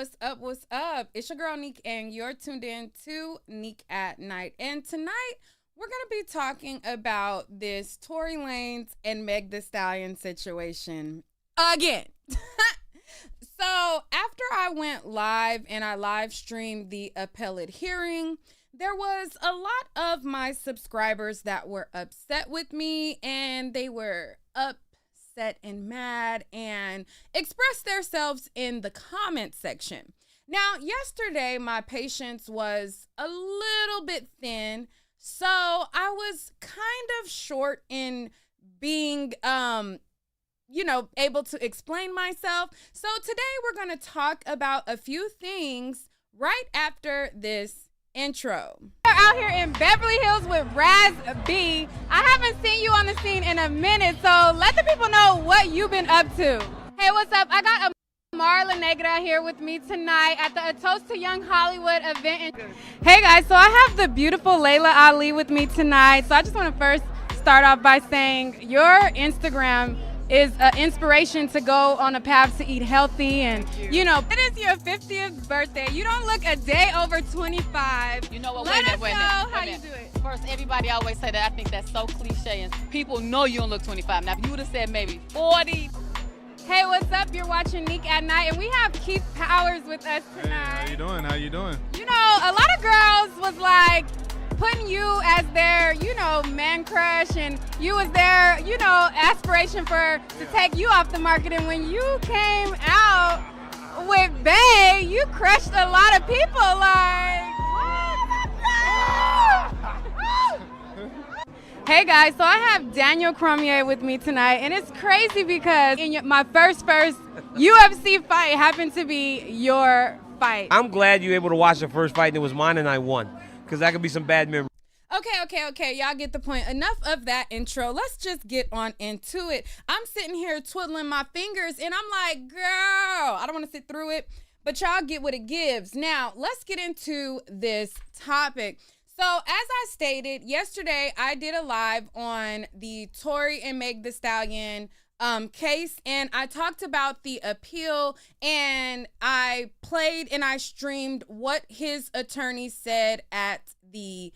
what's up? What's up? It's your girl Nique, and you're tuned in to Nique at Night. And tonight, we're going to be talking about this Tory Lanez and Meg Thee Stallion situation again. So, after I went live and I live streamed the appellate hearing, there was a lot of my subscribers that were upset with me, and they were upset and mad and expressed themselves in the comment section. Now, yesterday, my patience was a little bit thin, so I was kind of short in being, able to explain myself. So today we're going to talk about a few things right after this intro. We're out here in Beverly Hills with Raz B. I haven't seen you on the scene in a minute, so let the people know what you've been up to. Hey, what's up? I got Marla Negra here with me tonight at the A Toast to Young Hollywood event. Hey guys, so I have the beautiful Layla Ali with me tonight. So I just want to first start off by saying your Instagram is an inspiration to go on a path to eat healthy. And it is your 50th birthday. You don't look a day over 25. You know what? Let us know how you do it. First, everybody always say that. I think that's so cliche, and people know you don't look 25. Now, if you would have said maybe 40. Hey, what's up? You're watching Nique at Night, and we have Keith Powers with us tonight. Hey, how you doing? How you doing? A lot of girls was like putting you as their, man crush, and you was their, aspiration to take you off the market. And when you came out with Bae, you crushed a lot of people. Like, hey guys, so I have Daniel Cormier with me tonight, and it's crazy because my first UFC fight happened to be your fight. I'm glad you were able to watch the first fight and it was mine and I won, because that could be some bad memories. Okay. Y'all get the point. Enough of that intro. Let's just get on into it. I'm sitting here twiddling my fingers, and I'm like, girl, I don't want to sit through it, but y'all get what it gives. Now, let's get into this topic. So, as I stated, yesterday I did a live on the Tory and Meg Thee Stallion case, and I talked about the appeal, and I played and I streamed what his attorney said at the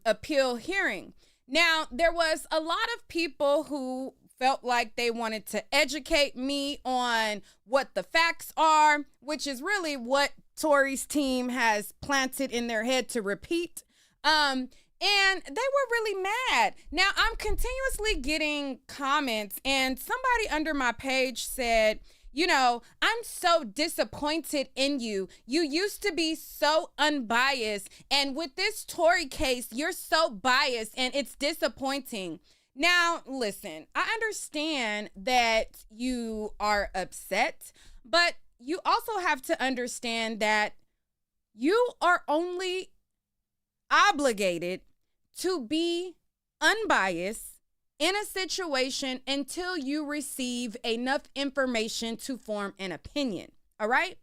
appeal hearing. Now, there was a lot of people who felt like they wanted to educate me on what the facts are, which is really what Tory's team has planted in their head to repeat. And they were really mad. Now, I'm continuously getting comments, and somebody under my page said, I'm so disappointed in you. You used to be so unbiased, and with this Tory case, you're so biased, and it's disappointing. Now, listen, I understand that you are upset, but you also have to understand that you are only obligated to be unbiased in a situation until you receive enough information to form an opinion. All right.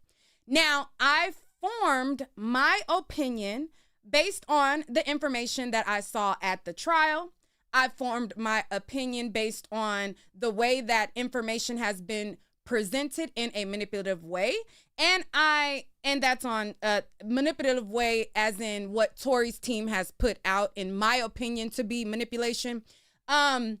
Now, I formed my opinion based on the information that I saw at the trial. I formed my opinion based on the way that information has been presented in a manipulative way. And that's on a manipulative way as in what Tory's team has put out, in my opinion, to be manipulation. And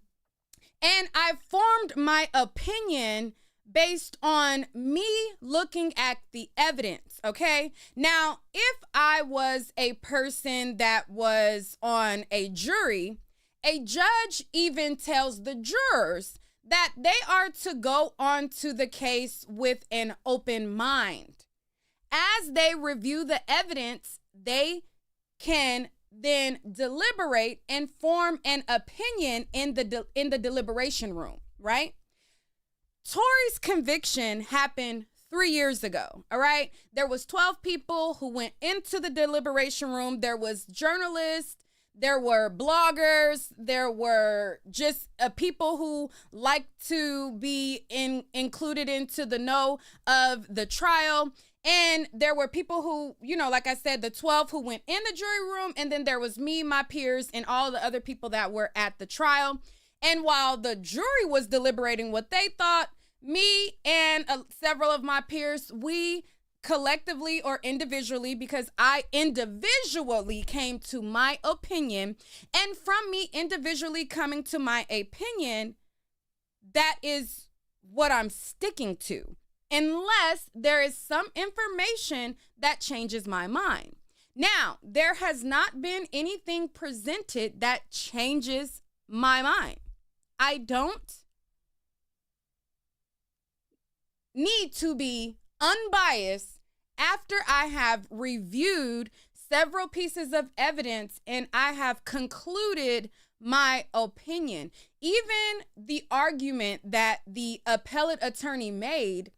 I formed my opinion based on me looking at the evidence, okay? Now, if I was a person that was on a jury, a judge even tells the jurors that they are to go on to the case with an open mind. As they review the evidence, they can then deliberate and form an opinion in the deliberation room, right? Tory's conviction happened 3 years ago, all right? There was 12 people who went into the deliberation room. There was journalists, there were bloggers, there were just people who like to be included into the know of the trial. And there were people who, like I said, the 12 who went in the jury room, and then there was me, my peers, and all the other people that were at the trial. And while the jury was deliberating what they thought, me and several of my peers, we collectively or individually, because I individually came to my opinion, and from me individually coming to my opinion, that is what I'm sticking to, unless there is some information that changes my mind. Now, there has not been anything presented that changes my mind. I don't need to be unbiased after I have reviewed several pieces of evidence and I have concluded my opinion. Even the argument that the appellate attorney made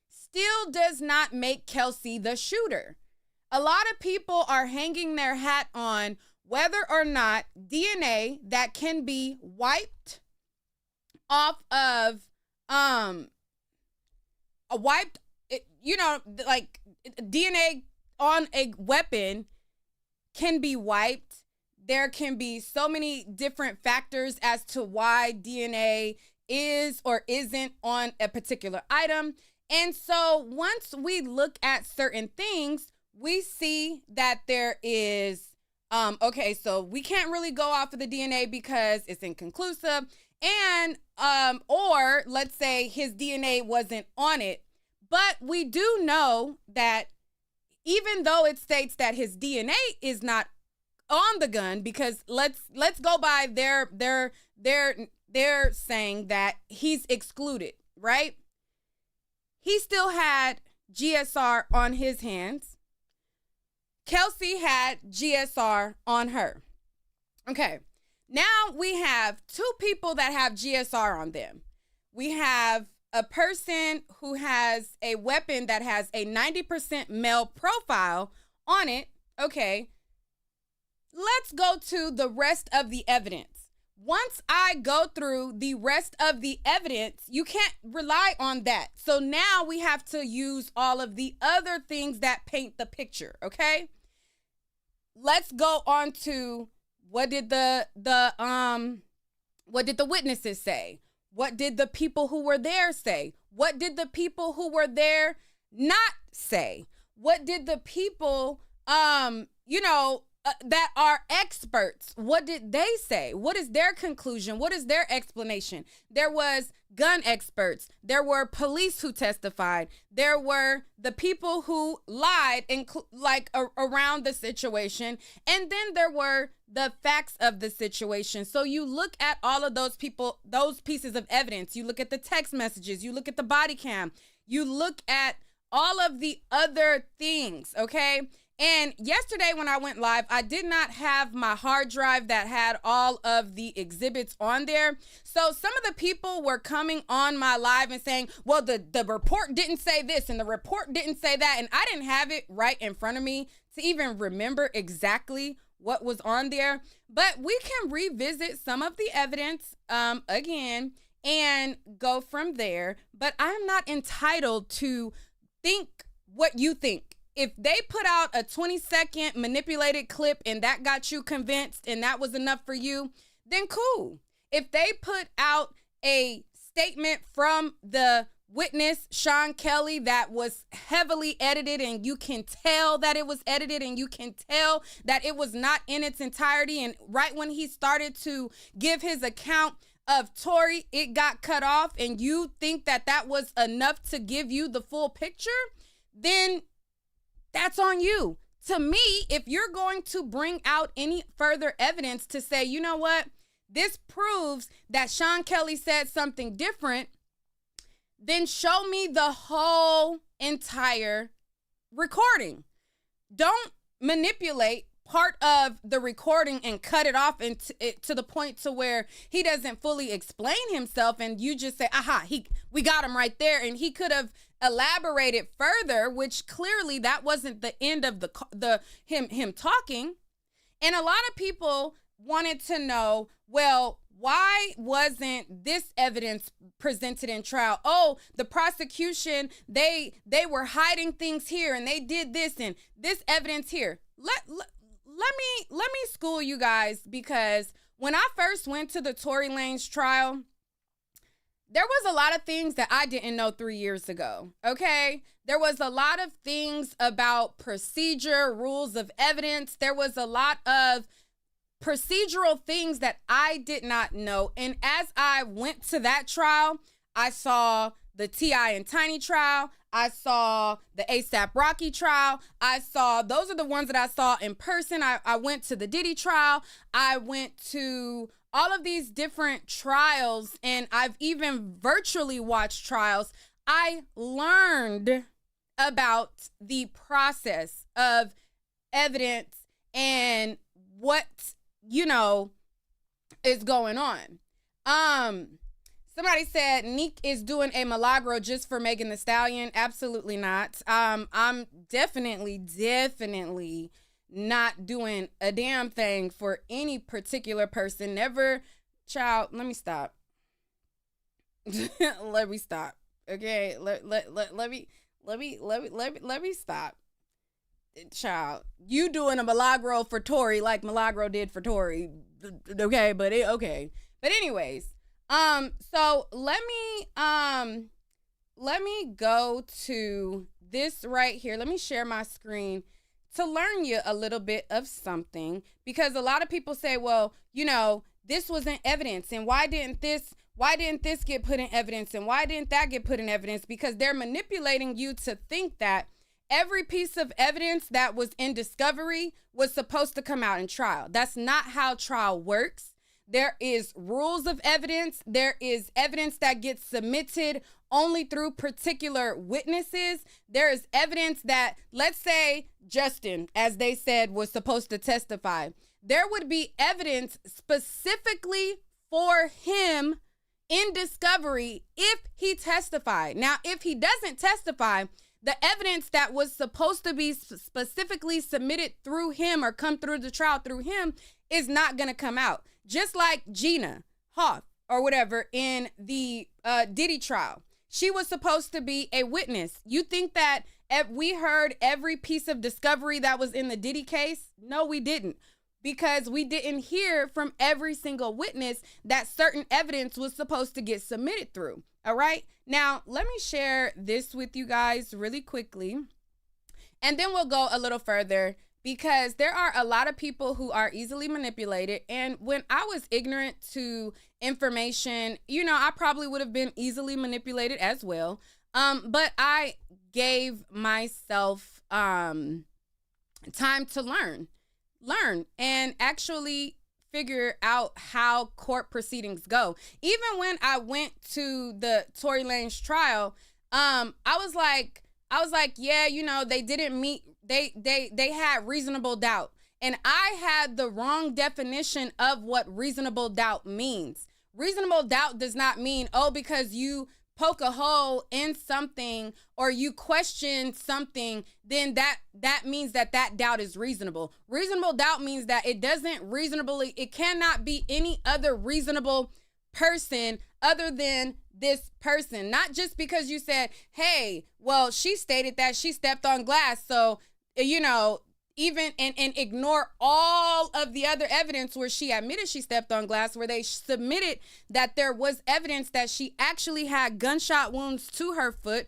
still does not make Kelsey the shooter. A lot of people are hanging their hat on whether or not DNA that can be wiped off of like DNA on a weapon can be wiped. There can be so many different factors as to why DNA is or isn't on a particular item. And so once we look at certain things, we see that there is, so we can't really go off of the DNA because it's inconclusive. And, or let's say his DNA wasn't on it. But we do know that even though it states that his DNA is not on the gun, because let's go by they're saying that he's excluded, right? He still had GSR on his hands. Kelsey had GSR on her. Okay. Now we have two people that have GSR on them. We have a person who has a weapon that has a 90% male profile on it. Okay. Let's go to the rest of the evidence. Once I go through the rest of the evidence, you can't rely on that. So now we have to use all of the other things that paint the picture, okay? Let's go on to what did the witnesses say? What did the people who were there say? What did the people who were there not say? What did the people that are experts, what did they say? What is their conclusion? What is their explanation? There was gun experts. There were police who testified. There were the people who lied around the situation. And then there were the facts of the situation. So you look at all of those people, those pieces of evidence. You look at the text messages. You look at the body cam. You look at all of the other things, okay? And yesterday when I went live, I did not have my hard drive that had all of the exhibits on there. So some of the people were coming on my live and saying, well, the report didn't say this and the report didn't say that. And I didn't have it right in front of me to even remember exactly what was on there. But we can revisit some of the evidence again and go from there. But I'm not entitled to think what you think. If they put out a 20-second manipulated clip and that got you convinced and that was enough for you, then cool. If they put out a statement from the witness, Sean Kelly, that was heavily edited and you can tell that it was edited and you can tell that it was not in its entirety, and right when he started to give his account of Tory, it got cut off, and you think that that was enough to give you the full picture, then that's on you. To me, if you're going to bring out any further evidence to say, you know what, this proves that Sean Kelly said something different, then show me the whole entire recording. Don't manipulate part of the recording and cut it off to the point to where he doesn't fully explain himself and you just say, aha, we got him right there, and he could have elaborated further, which clearly that wasn't the end of him talking. And a lot of people wanted to know, well, why wasn't this evidence presented in trial? Oh, the prosecution, they were hiding things here and they did this and this evidence here. Let me school you guys, because when I first went to the Tory Lanez trial, there was a lot of things that I didn't know 3 years ago, okay? There was a lot of things about procedure, rules of evidence. There was a lot of procedural things that I did not know. And as I went to that trial, I saw the T.I. and Tiny trial. I saw the ASAP Rocky trial. Those are the ones that I saw in person. I went to the Diddy trial. I went to all of these different trials, and I've even virtually watched trials. I learned about the process of evidence and what, is going on. Somebody said Nique is doing a milagro just for Megan Thee Stallion. Absolutely not. I'm definitely not doing a damn thing for any particular person. Never, child. Let me stop. Let me stop. Okay. Let me stop. Child, you doing a milagro for Tory like milagro did for Tory. Okay, but okay. But anyways. So let me go to this right here. Let me share my screen to learn you a little bit of something, because a lot of people say, well, this wasn't evidence, and why didn't this get put in evidence, and why didn't that get put in evidence? Because they're manipulating you to think that every piece of evidence that was in discovery was supposed to come out in trial. That's not how trial works. There is rules of evidence. There is evidence that gets submitted only through particular witnesses. There is evidence that, let's say Justin, as they said, was supposed to testify. There would be evidence specifically for him in discovery if he testified. Now, if he doesn't testify, the evidence that was supposed to be specifically submitted through him or come through the trial through him is not going to come out. Just like Gina Hoff or whatever in the Diddy trial. She was supposed to be a witness. You think that we heard every piece of discovery that was in the Diddy case? No, we didn't. Because we didn't hear from every single witness that certain evidence was supposed to get submitted through. All right. Now, let me share this with you guys really quickly. And then we'll go a little further, because there are a lot of people who are easily manipulated. And when I was ignorant to information, I probably would have been easily manipulated as well. But I gave myself time to learn and actually figure out how court proceedings go. Even when I went to the Tory Lanez trial, I was like, yeah, they didn't meet. They had reasonable doubt. And I had the wrong definition of what reasonable doubt means. Reasonable doubt does not mean, because you poke a hole in something or you question something, then that means that doubt is reasonable. Reasonable doubt means that it cannot be any other reasonable person other than this person. Not just because you said, hey, well, she stated that she stepped on glass, so even and ignore all of the other evidence where she admitted she stepped on glass, where they submitted that there was evidence that she actually had gunshot wounds to her foot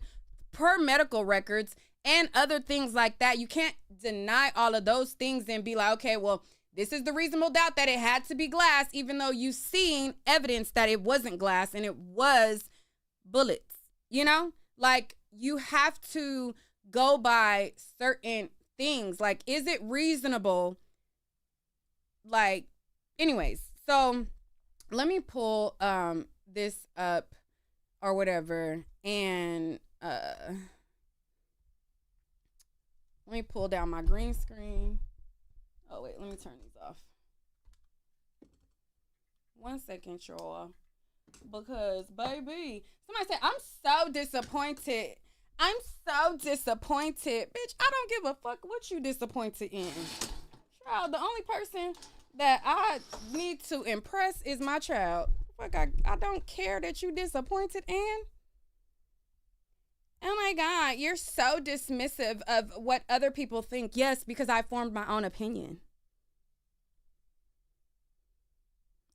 per medical records and other things like that. You can't deny all of those things and be like, okay, well, this is the reasonable doubt that it had to be glass, even though you've seen evidence that it wasn't glass and it was bullets. Like, you have to go by certain things. Like, is it reasonable? Like, anyways, so let me pull this up or whatever, and let me pull down my green screen. Oh wait, let me turn these off. 1 second, y'all, because baby, somebody said I'm so disappointed. Bitch, I don't give a fuck what you disappointed in. Child, the only person that I need to impress is my child. Fuck, I don't care that you disappointed in. Oh my God, you're so dismissive of what other people think. Yes, because I formed my own opinion.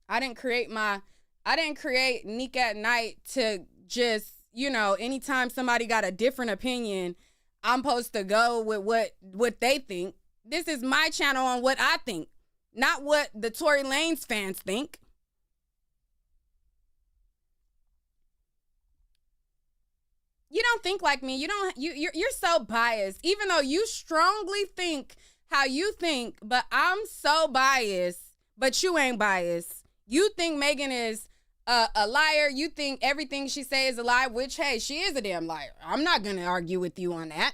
I didn't create my I didn't create Nique at Night to just, anytime somebody got a different opinion, I'm supposed to go with what they think. This is my channel on what I think, not what the Tory Lanez fans think. You don't think like me. You're so biased, even though you strongly think how you think, but I'm so biased, but you ain't biased. You think Megan is a liar. You think everything she says is a lie, which, hey, she is a damn liar. I'm not going to argue with you on that,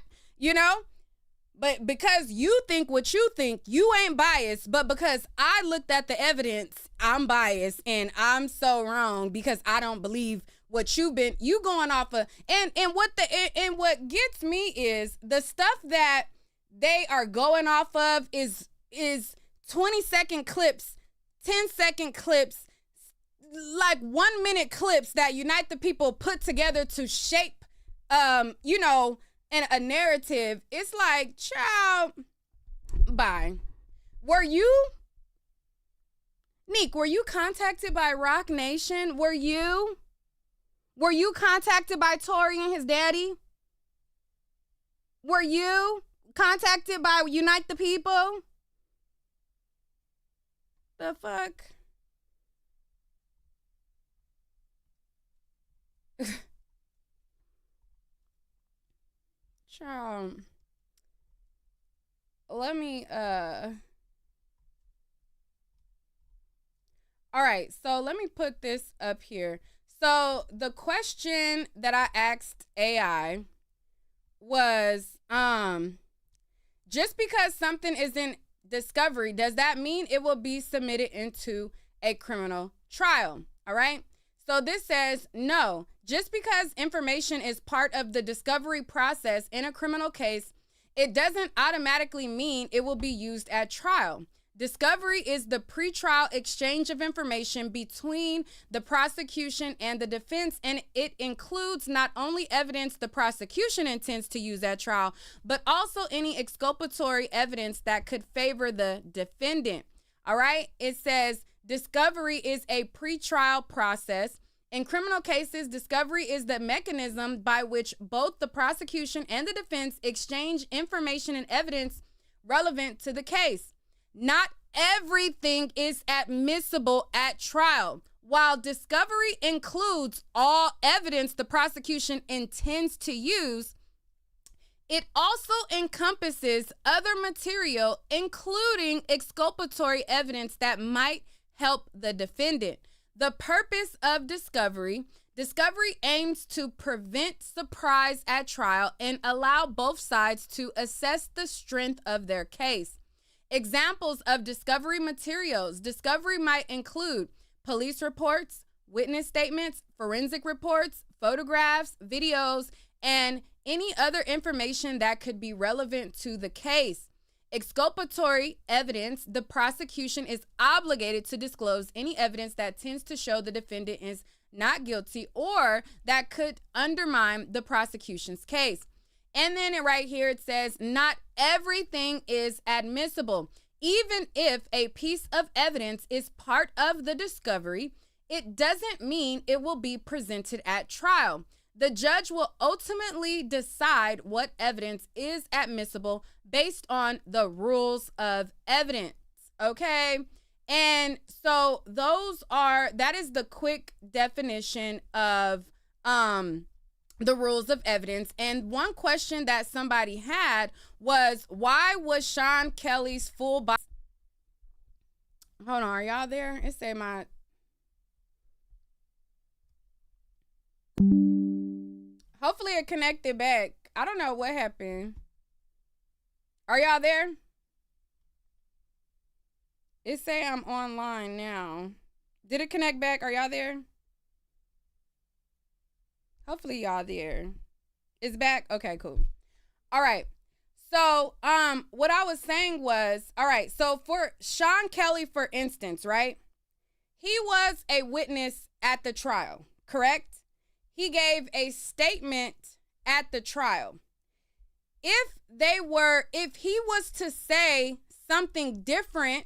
But because you think what you think, you ain't biased. But because I looked at the evidence, I'm biased and I'm so wrong because I don't believe what you going off of. And what gets me is the stuff that they are going off of is 20-second clips, 10-second clips, like 1 minute clips that Unite the People put together to shape, a narrative. It's like, child, bye. Nique, were you contacted by Rock Nation? Were you contacted by Tory and his daddy? Were you contacted by Unite the People? The fuck? Child. Let me, all right, so let me put this up here. So the question that I asked AI was, just because something is in discovery, does that mean it will be submitted into a criminal trial? All right. So this says, no, just because information is part of the discovery process in a criminal case, it doesn't automatically mean it will be used at trial. Discovery is the pretrial exchange of information between the prosecution and the defense, and it includes not only evidence the prosecution intends to use at trial, but also any exculpatory evidence that could favor the defendant. All right? It says discovery is a pretrial process. In criminal cases, discovery is the mechanism by which both the prosecution and the defense exchange information and evidence relevant to the case. Not everything is admissible at trial. While discovery includes all evidence the prosecution intends to use, it also encompasses other material, including exculpatory evidence that might help the defendant. The purpose of discovery aims to prevent surprise at trial and allow both sides to assess the strength of their case. Examples of discovery materials. Discovery might include police reports, witness statements, forensic reports, photographs, videos, and any other information that could be relevant to the case. Exculpatory evidence. The prosecution is obligated to disclose any evidence that tends to show the defendant is not guilty or that could undermine the prosecution's case. And then right here it says, not everything is admissible. Even if a piece of evidence is part of the discovery, it doesn't mean it will be presented at trial. The judge will ultimately decide what evidence is admissible based on the rules of evidence. Okay? And so that is the quick definition of the rules of evidence. And one question that somebody had was, why was Sean Kelly's full body? Hold on, are y'all there? It say my... Hopefully it connected back. I don't know what happened. Are y'all there? It say I'm online now. Did it connect back? Are y'all there? Hopefully y'all there. It's back? Okay, cool. All right. So, what I was saying was, all right, so for Sean Kelly, for instance, right? He was a witness at the trial, correct? He gave a statement at the trial. If he was to say something different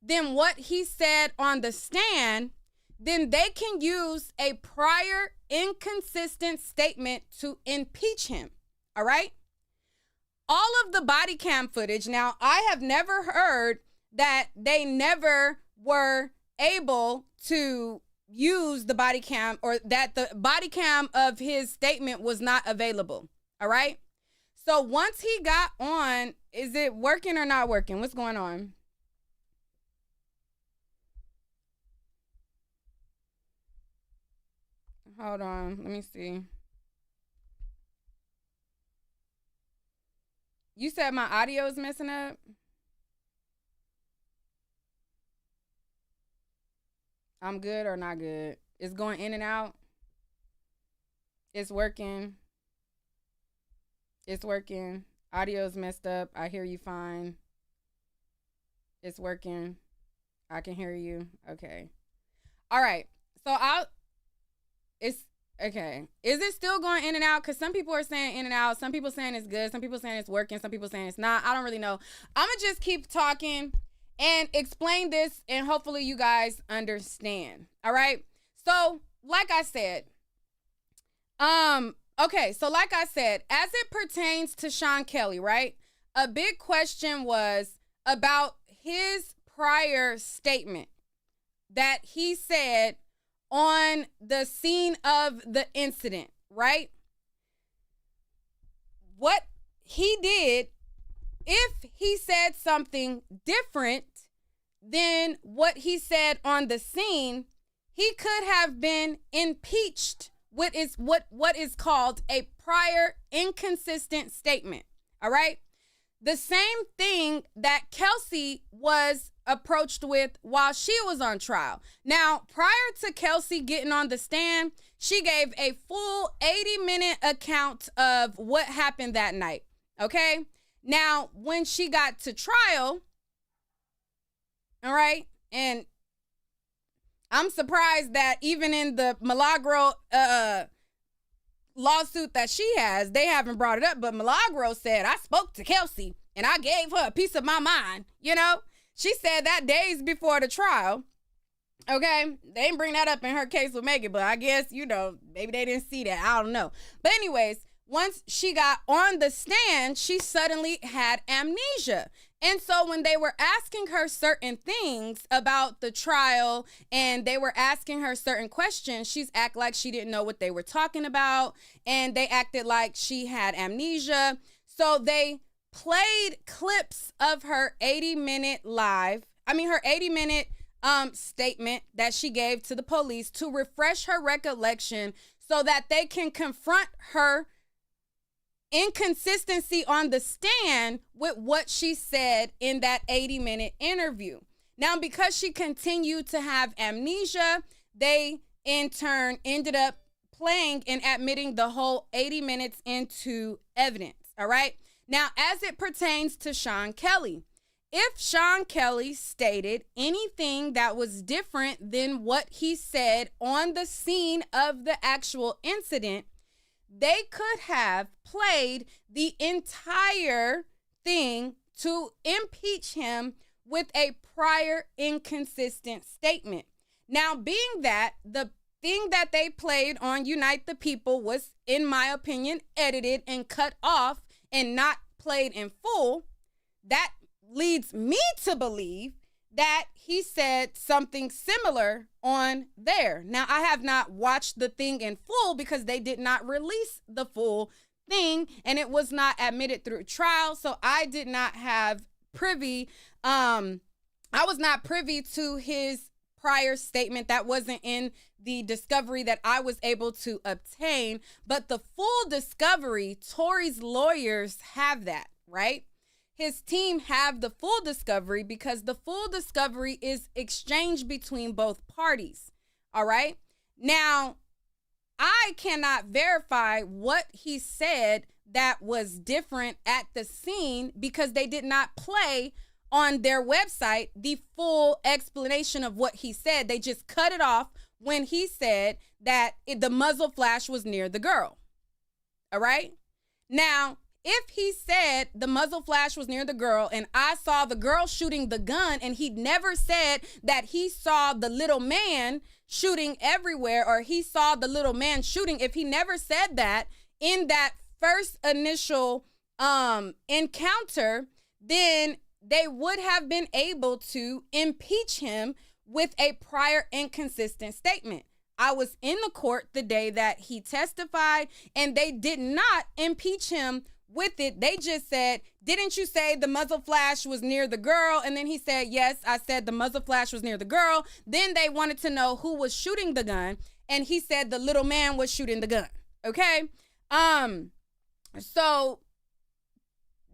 than what he said on the stand, then they can use a prior inconsistent statement to impeach him. All right? All of the body cam footage. Now, I have never heard that they never were able to use the body cam, or that the body cam of his statement was not available. All right? So once he got on, is it working or not working? What's going on? Hold on. Let me see. You said my audio is messing up? I'm good or not good? It's going in and out? It's working. It's working. Audio's messed up. I hear you fine. It's working. I can hear you. Okay. All right. So it's okay. Is it still going in and out? Because some people are saying in and out. Some people saying it's good. Some people saying it's working. Some people saying it's not. I don't really know. I'm going to just keep talking and explain this, and hopefully you guys understand. All right. So like I said, okay. So like I said, as it pertains to Sean Kelly, right? A big question was about his prior statement that he said on the scene of the incident, right? What he did, if he said something different than what he said on the scene, he could have been impeached with what is called a prior inconsistent statement. All right? The same thing that Kelsey was approached with while she was on trial. Now, prior to Kelsey getting on the stand, she gave a full 80-minute account of what happened that night. Okay? Now, when she got to trial, all right, and I'm surprised that even in the Milagro lawsuit that she has, they haven't brought it up, but Milagro said, I spoke to Kelsey and I gave her a piece of my mind. You know, she said that days before the trial. Okay, they didn't bring that up in her case with Megan, but I guess, you know, maybe they didn't see that. I don't know. But anyways, once she got on the stand, she suddenly had amnesia. And so when they were asking her certain things about the trial and they were asking her certain questions, she's act like she didn't know what they were talking about, and they acted like she had amnesia. So they played clips of her 80-minute statement that she gave to the police to refresh her recollection so that they can confront her inconsistency on the stand with what she said in that 80-minute interview. Now, because she continued to have amnesia, they in turn ended up playing and admitting the whole 80 minutes into evidence. All right. Now, as it pertains to Sean Kelly, if Sean Kelly stated anything that was different than what he said on the scene of the actual incident, they could have played the entire thing to impeach him with a prior inconsistent statement. Now, being that the thing that they played on Unite the People was, in my opinion, edited and cut off and not played in full, that leads me to believe that he said something similar on there. Now, I have not watched the thing in full because they did not release the full thing and it was not admitted through trial. So I did not have I was not privy to his prior statement. That wasn't in the discovery that I was able to obtain. But the full discovery, Tory's lawyers have that, right? His team have the full discovery because the full discovery is exchanged between both parties. All right. Now, I cannot verify what he said that was different at the scene because they did not play on their website the full explanation of what he said. They just cut it off when he said that the muzzle flash was near the girl. All right. Now, if he said the muzzle flash was near the girl and I saw the girl shooting the gun and he never said that he saw the little man shooting everywhere or he saw the little man shooting, if he never said that in that first initial encounter, then they would have been able to impeach him with a prior inconsistent statement. I was in the court the day that he testified, and they did not impeach him with it. They just said, didn't you say the muzzle flash was near the girl? And then he said, yes, I said the muzzle flash was near the girl. Then they wanted to know who was shooting the gun, and he said the little man was shooting the gun. Okay? So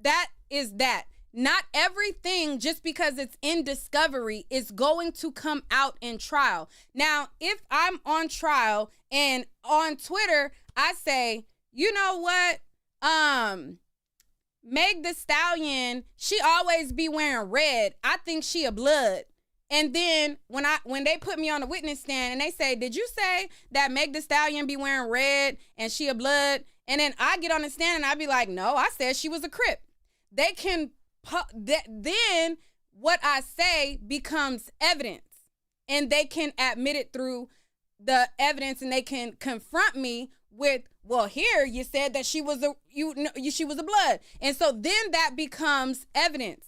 that is that. Not everything, just because it's in discovery, is going to come out in trial. Now, if I'm on trial and on Twitter, I say, you know what? Meg the Stallion, she always be wearing red. I think she a blood. And then when they put me on the witness stand and they say, did you say that Meg the Stallion be wearing red and she a blood? And then I get on the stand and I be like, no, I said she was a Crip. They can then what I say becomes evidence, and they can admit it through the evidence, and they can confront me with, well, here you said that she was she was a blood, and so then that becomes evidence.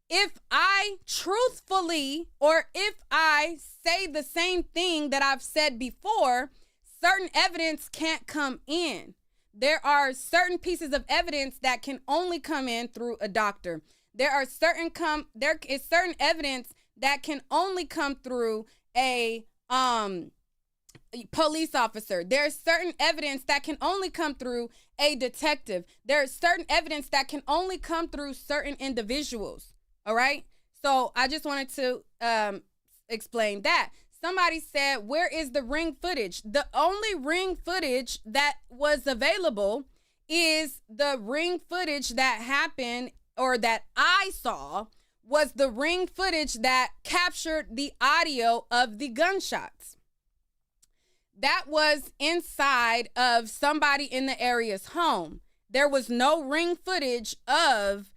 If I truthfully, or if I say the same thing that I've said before, certain evidence can't come in. There are certain pieces of evidence that can only come in through a doctor. There is certain evidence that can only come through a police officer. There's certain evidence that can only come through a detective. There's certain evidence that can only come through certain individuals. All right? So I just wanted to explain that. Somebody said, where is the ring footage? The only ring footage that was available is the ring footage that happened, or that I saw, was the ring footage that captured the audio of the gunshots. That was inside of somebody in the area's home. There was no ring footage of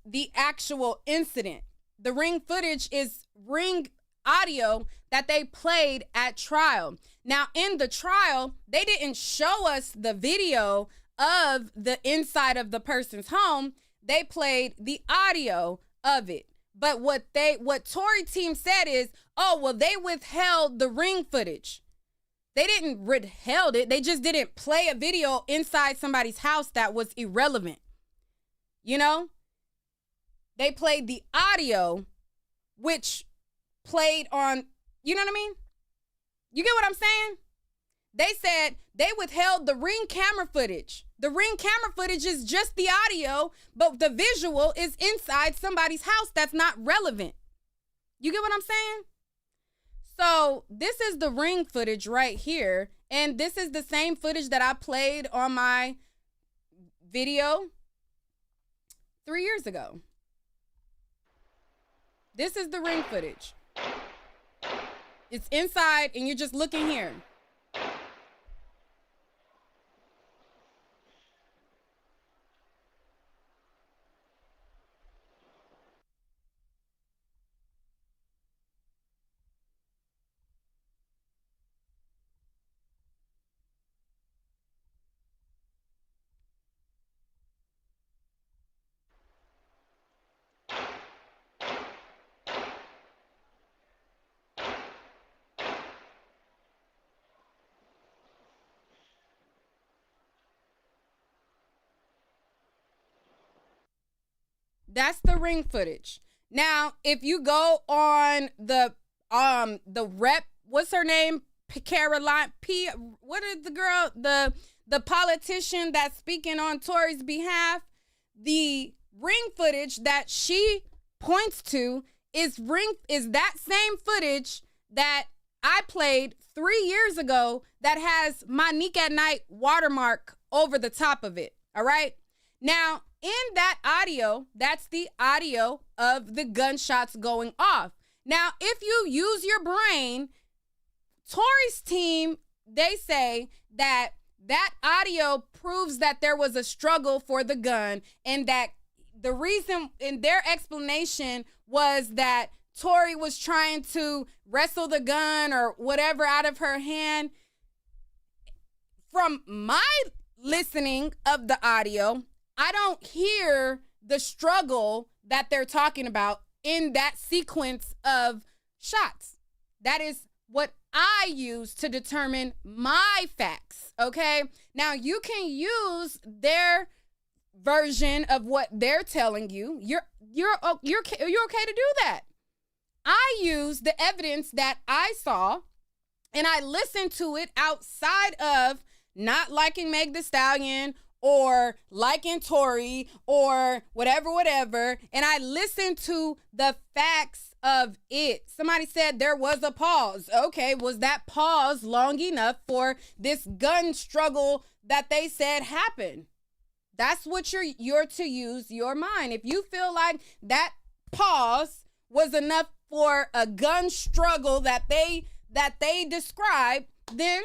the actual incident. The ring footage is ring audio that they played at trial. Now, in the trial, they didn't show us the video of the inside of the person's home. They played the audio of it. But what Tory team said is, oh, well, they withheld the ring footage. They didn't withheld it. They just didn't play a video inside somebody's house that was irrelevant. You know? They played the audio, which played on, you know what I mean? You get what I'm saying? They said they withheld the ring camera footage. The ring camera footage is just the audio, but the visual is inside somebody's house that's not relevant. You get what I'm saying? So this is the ring footage right here. And this is the same footage that I played on my video 3 years ago. This is the ring footage. It's inside, and you're just looking here. That's the ring footage. Now, if you go on the rep, what's her name? Caroline P. What is the girl? The politician that's speaking on Tory's behalf. The ring footage that she points to is that same footage that I played 3 years ago that has my Nique at Night watermark over the top of it. All right. Now, in that audio, that's the audio of the gunshots going off. Now, if you use your brain, Tory's team, they say that that audio proves that there was a struggle for the gun, and that the reason in their explanation was that Tory was trying to wrestle the gun or whatever out of her hand. From my listening of the audio, I don't hear the struggle that they're talking about in that sequence of shots. That is what I use to determine my facts, okay? Now, you can use their version of what they're telling you. You're okay to do that. I use the evidence that I saw, and I listened to it outside of not liking Meg Thee Stallion or liking Tory or whatever, and I listened to the facts of it. Somebody said there was a pause. Okay, was that pause long enough for this gun struggle that they said happened? That's what you're to use your mind. If you feel like that pause was enough for a gun struggle that they described, then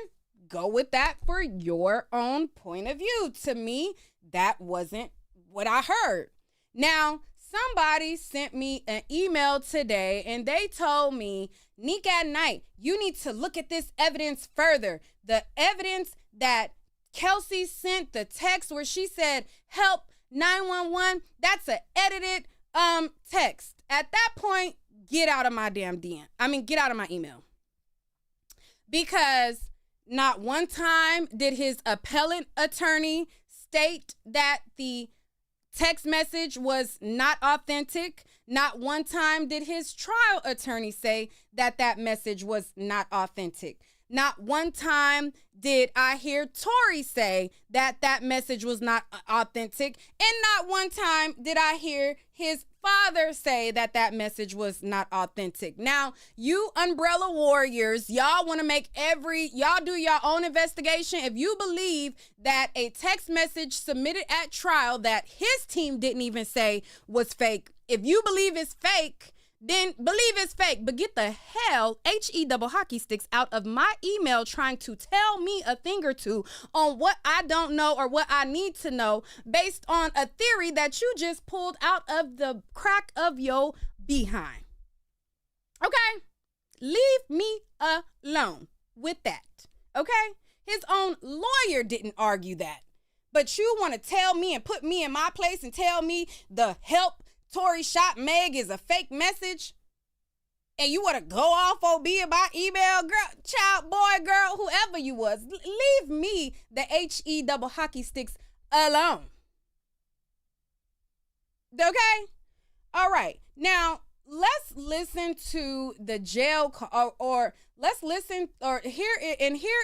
go with that for your own point of view. To me, that wasn't what I heard. Now, somebody sent me an email today and they told me, Nique at Nite, you need to look at this evidence further. The evidence that Kelsey sent, the text where she said, help 911, that's an edited text. At that point, get out of my damn DM. Get out of my email. Because not one time did his appellant attorney state that the text message was not authentic. Not one time did his trial attorney say that that message was not authentic. Not one time did I hear Tory say that that message was not authentic. And not one time did I hear his father say that that message was not authentic. Now, you umbrella warriors, y'all want to make y'all do your own investigation. If you believe that a text message submitted at trial that his team didn't even say was fake, if you believe it's fake, then believe it's fake. But get the hell double hockey sticks out of my email trying to tell me a thing or two on what I don't know or what I need to know based on a theory that you just pulled out of the crack of your behind. Okay? Leave me alone with that. Okay? His own lawyer didn't argue that. But you want to tell me and put me in my place and tell me the help Tory shot Meg is a fake message, and you want to go off OB about email, girl, child, boy, girl, whoever you was, leave me, the double hockey sticks, alone. Okay? All right. Now, let's listen to the jail or let's listen, or here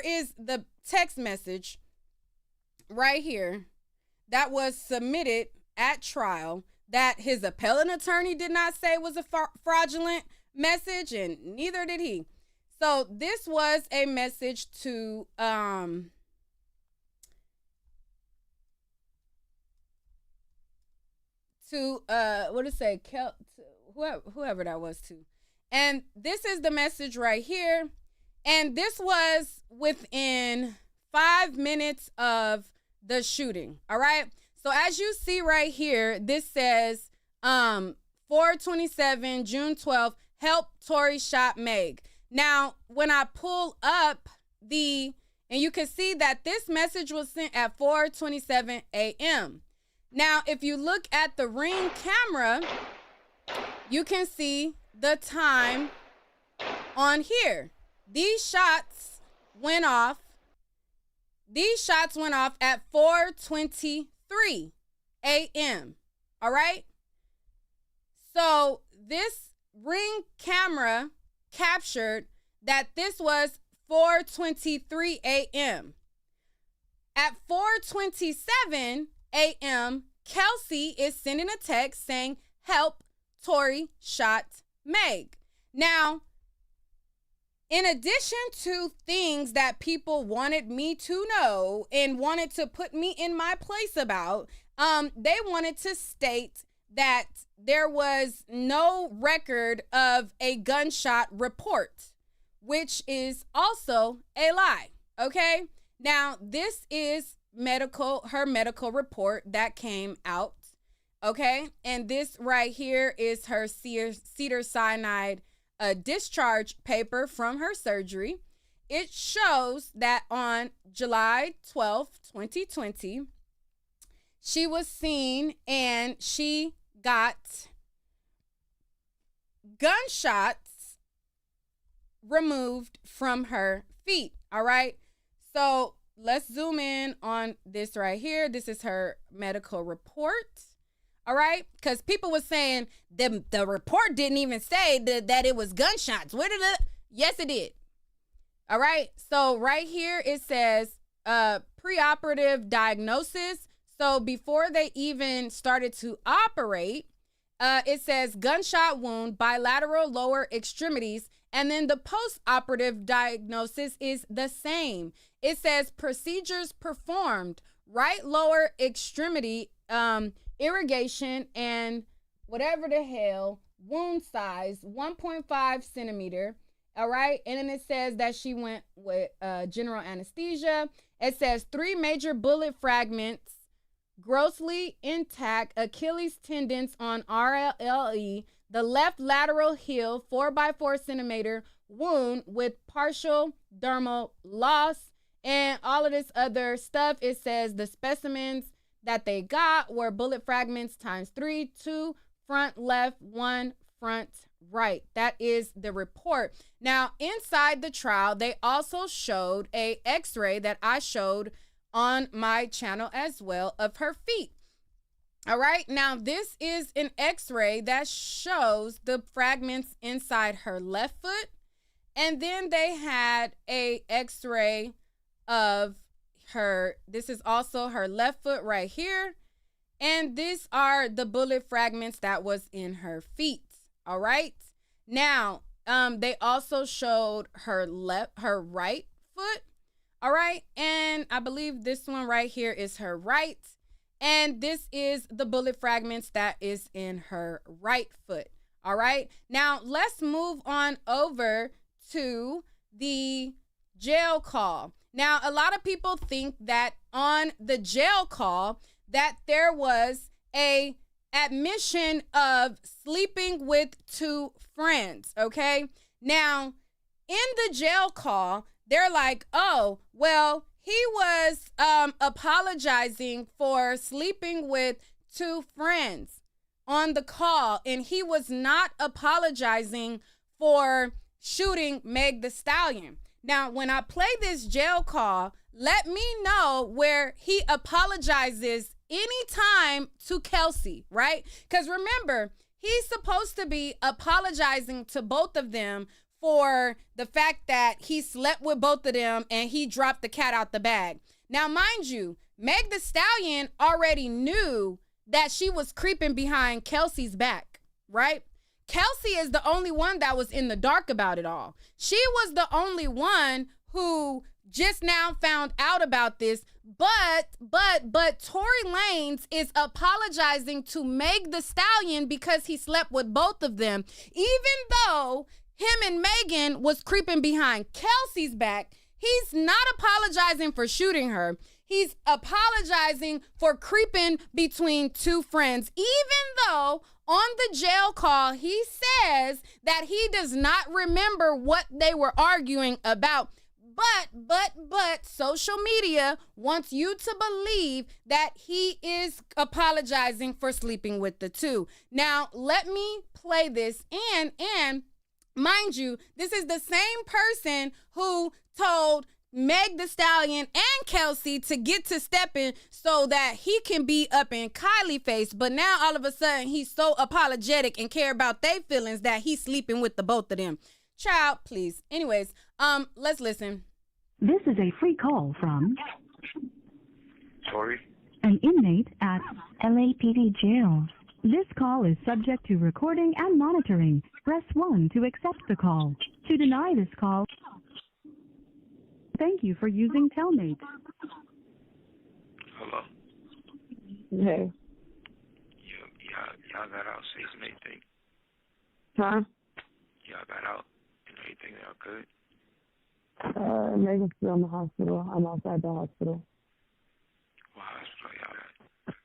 is the text message right here that was submitted at trial that his appellant attorney did not say was a fraudulent message, and neither did he. So this was a message to whoever that was to. And this is the message right here. And this was within 5 minutes of the shooting. All right. So as you see right here, this says 4/27, June 12th, help Tory shot Meg. Now, when I pull up and you can see that this message was sent at 4:27 a.m. Now, if you look at the Ring camera, you can see the time on here. These shots went off at 4:23 a.m. All right. So this Ring camera captured that this was 4:23 a.m. At 4:27 a.m., Kelsey is sending a text saying, help, Tory shot Meg. Now, in addition to things that people wanted me to know and wanted to put me in my place about, they wanted to state that there was no record of a gunshot report, which is also a lie, okay? Now, this is her medical report that came out. Okay. And this right here is her cedar cyanide discharge paper from her surgery. It shows that on July 12th, 2020, she was seen and she got gunshots removed from her feet. All right. So let's zoom in on this right here. This is her medical report. All right. Because people were saying the report didn't even say that it was gunshots. Where did it? Yes, it did. All right. So right here it says preoperative diagnosis. So before they even started to operate, it says gunshot wound, bilateral lower extremities. And then the post-operative diagnosis is the same. It says procedures performed, right lower extremity, irrigation, and whatever the hell, wound size, 1.5 centimeter. All right. And then it says that she went with general anesthesia. It says 3 major bullet fragments, grossly intact Achilles tendons on RLE, the left lateral heel, 4x4 centimeter wound with partial dermal loss, and all of this other stuff. It says the specimens that they got were bullet fragments times 3, 2 front left, 1 front right. That is the report. Now, inside the trial, they also showed a x-ray that I showed on my channel as well of her feet. All right. Now, this is an x-ray that shows the fragments inside her left foot. And then they had a x-ray of this is also her left foot right here. And these are the bullet fragments that was in her feet. All right. Now, they also showed her right foot. All right. And I believe this one right here is her right. And this is the bullet fragments that is in her right foot. All right. Now, let's move on over to the jail call. Now, a lot of people think that on the jail call that there was a admission of sleeping with 2 friends. Okay. Now, in the jail call, they're like, oh, well, he was apologizing for sleeping with 2 friends on the call, and he was not apologizing for shooting Meg Thee Stallion. Now, when I play this jail call, let me know where he apologizes anytime to Kelsey, right? Because remember, he's supposed to be apologizing to both of them for the fact that he slept with both of them and he dropped the cat out the bag. Now, mind you, Meg Thee Stallion already knew that she was creeping behind Kelsey's back, right? Kelsey is the only one that was in the dark about it all. She was the only one who just now found out about this, but Tory Lanez is apologizing to Meg Thee Stallion because he slept with both of them, even though him and Megan was creeping behind Kelsey's back. He's not apologizing for shooting her. He's apologizing for creeping between 2 friends, even though on the jail call, he says that he does not remember what they were arguing about. But social media wants you to believe that he is apologizing for sleeping with the 2. Now, let me play this and mind you, this is the same person who told Meg Thee Stallion and Kelsey to get to stepping so that he can be up in Kylie face. But now all of a sudden he's so apologetic and care about their feelings that he's sleeping with the both of them. Child, please. Anyways, let's listen. This is a free call from Tory. an inmate at LAPD jail. This call is subject to recording and monitoring. Press 1 to accept the call. To deny this call, thank you for using Telmate. Hello. Hey. Y'all got out safe and everything. Huh? Y'all got out and everything. Y'all good? Megan's still in the hospital. I'm outside the hospital. What hospital y'all at?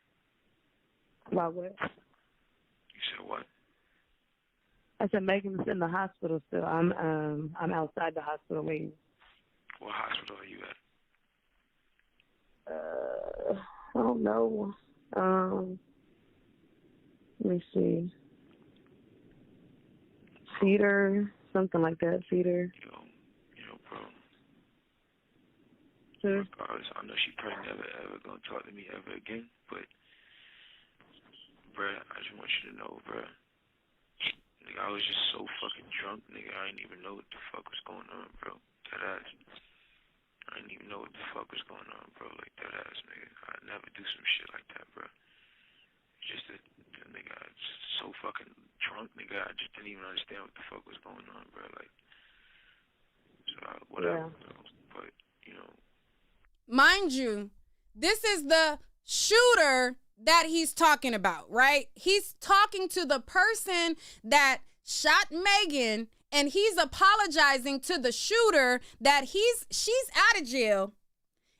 About what? You said what? I said Megan's in the hospital still. I'm outside the hospital waiting. What hospital are you at? I don't know. Let me see. Cedar, something like that. Cedar. Bro. Sure. Regardless, I know she probably never ever gonna talk to me ever again, but bruh, I just want you to know, bruh. Nigga, I was just so fucking drunk, nigga. I didn't even know what the fuck was going on, bro. That ass. I didn't even know what the fuck was going on, bro. Like that ass, nigga. I'd never do some shit like that, bro. Just that, nigga, I was so fucking drunk, nigga. I just didn't even understand what the fuck was going on, bro. Like, so whatever, bro. But Mind you, this is the shooter that he's talking about, right? He's talking to the person that shot Megan, and he's apologizing to the shooter that she's out of jail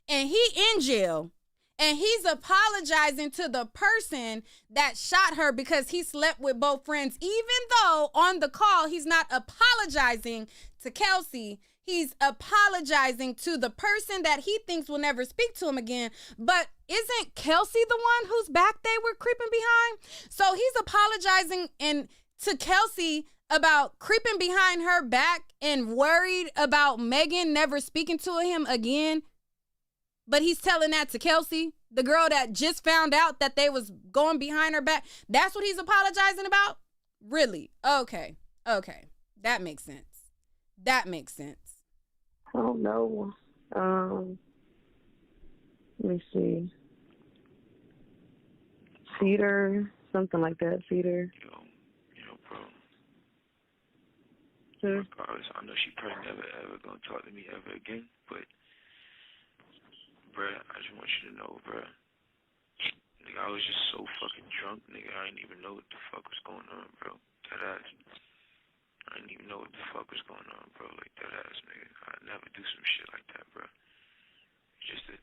and he in jail. And he's apologizing to the person that shot her because he slept with both friends, even though on the call he's not apologizing to Kelsey. He's apologizing to the person that he thinks will never speak to him again. But isn't Kelsey the one whose back they were creeping behind? So he's apologizing to Kelsey about creeping behind her back and worried about Megan never speaking to him again. But he's telling that to Kelsey, the girl that just found out that they was going behind her back. That's what he's apologizing about? Really? Okay. That makes sense. I don't know. Let me see. Cedar, something like that. Cedar. bro. Sure. Regardless, I know she probably never ever gonna talk to me ever again, but bruh, I just want you to know, bruh. Nigga, I was just so fucking drunk, nigga. I didn't even know what the fuck was going on, bro. That ass. I didn't even know what the fuck was going on, bro. Like that ass, nigga. I'd never do some shit like that, bro. Just that,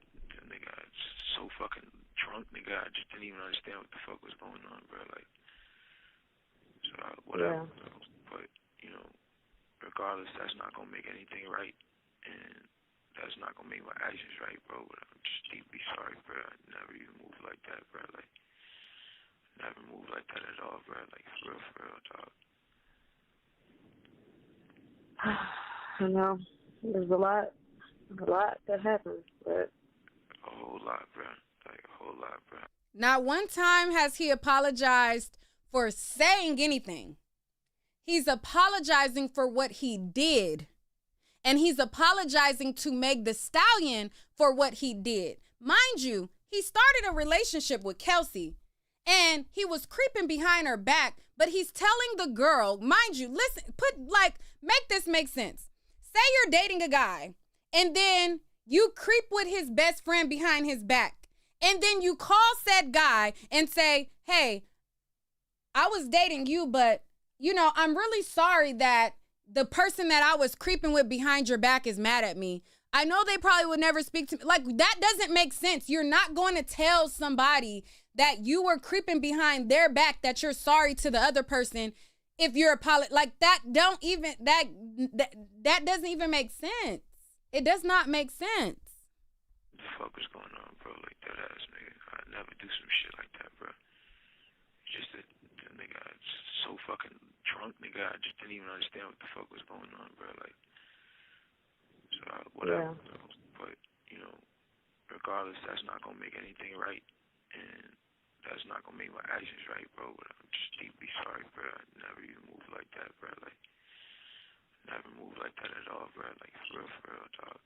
nigga, I was so fucking drunk, nigga. I just didn't even understand what the fuck was going on, bro. Like, so whatever, bro. But regardless, that's not gonna make anything right, and that's not gonna make my actions right, bro. But I'm just deeply sorry, bro. I never even moved like that, bro. Like, never moved like that at all, bro. Like, for real, dog. I know. There's a lot that happens, but A whole lot, bro. Like, a whole lot, bro. Not one time has he apologized for saying anything. He's apologizing for what he did. And he's apologizing to Meg Thee Stallion for what he did. Mind you, he started a relationship with Kelsey and he was creeping behind her back, but he's telling the girl, mind you, listen, make this make sense. Say you're dating a guy and then you creep with his best friend behind his back. And then you call said guy and say, hey, I was dating you, but I'm really sorry that the person that I was creeping with behind your back is mad at me. I know they probably would never speak to me. Like, that doesn't make sense. You're not going to tell somebody that you were creeping behind their back that you're sorry to the other person if you're like that. That doesn't even make sense. It does not make sense. What the fuck is going on, bro? Like that ass, nigga. I'd never do some shit like that, bro. Just that, nigga, I was so fucking drunk, nigga. I just didn't even understand what the fuck was going on, bro. Like, so whatever, bro. But regardless, that's not gonna make anything right, and that's not gonna make my actions right, bro. But I'm just deeply sorry, bro. I never even moved like that, bro. Like, never moved like that at all, bro. Like, for real, dog.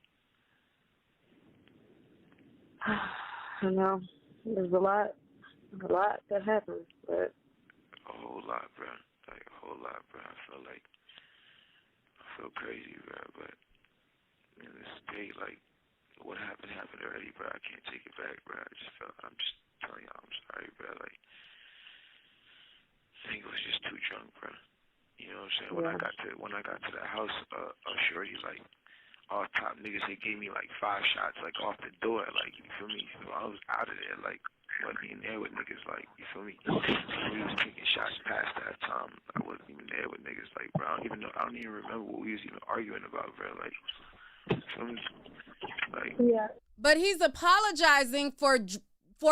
I know. There's a lot that happens, but A whole lot, bro. Like, a whole lot, bro. I feel crazy, bro. But in this day, like, what happened already, bro. I can't take it back, bro. I'm just telling y'all, I'm sorry, bro. Like, I think it was just too drunk, bro. You know what I'm saying? Yeah. When I got to the house, shorty, like, all top niggas, they gave me like 5 shots like off the door, like, you feel me? So I was out of there, like, wasn't even there with niggas, like, you feel me? We was taking shots past that time. I wasn't even there with niggas, like, bro. I don't even remember what we was even arguing about, bro. Like, you feel me? Like, Yeah. But he's apologizing for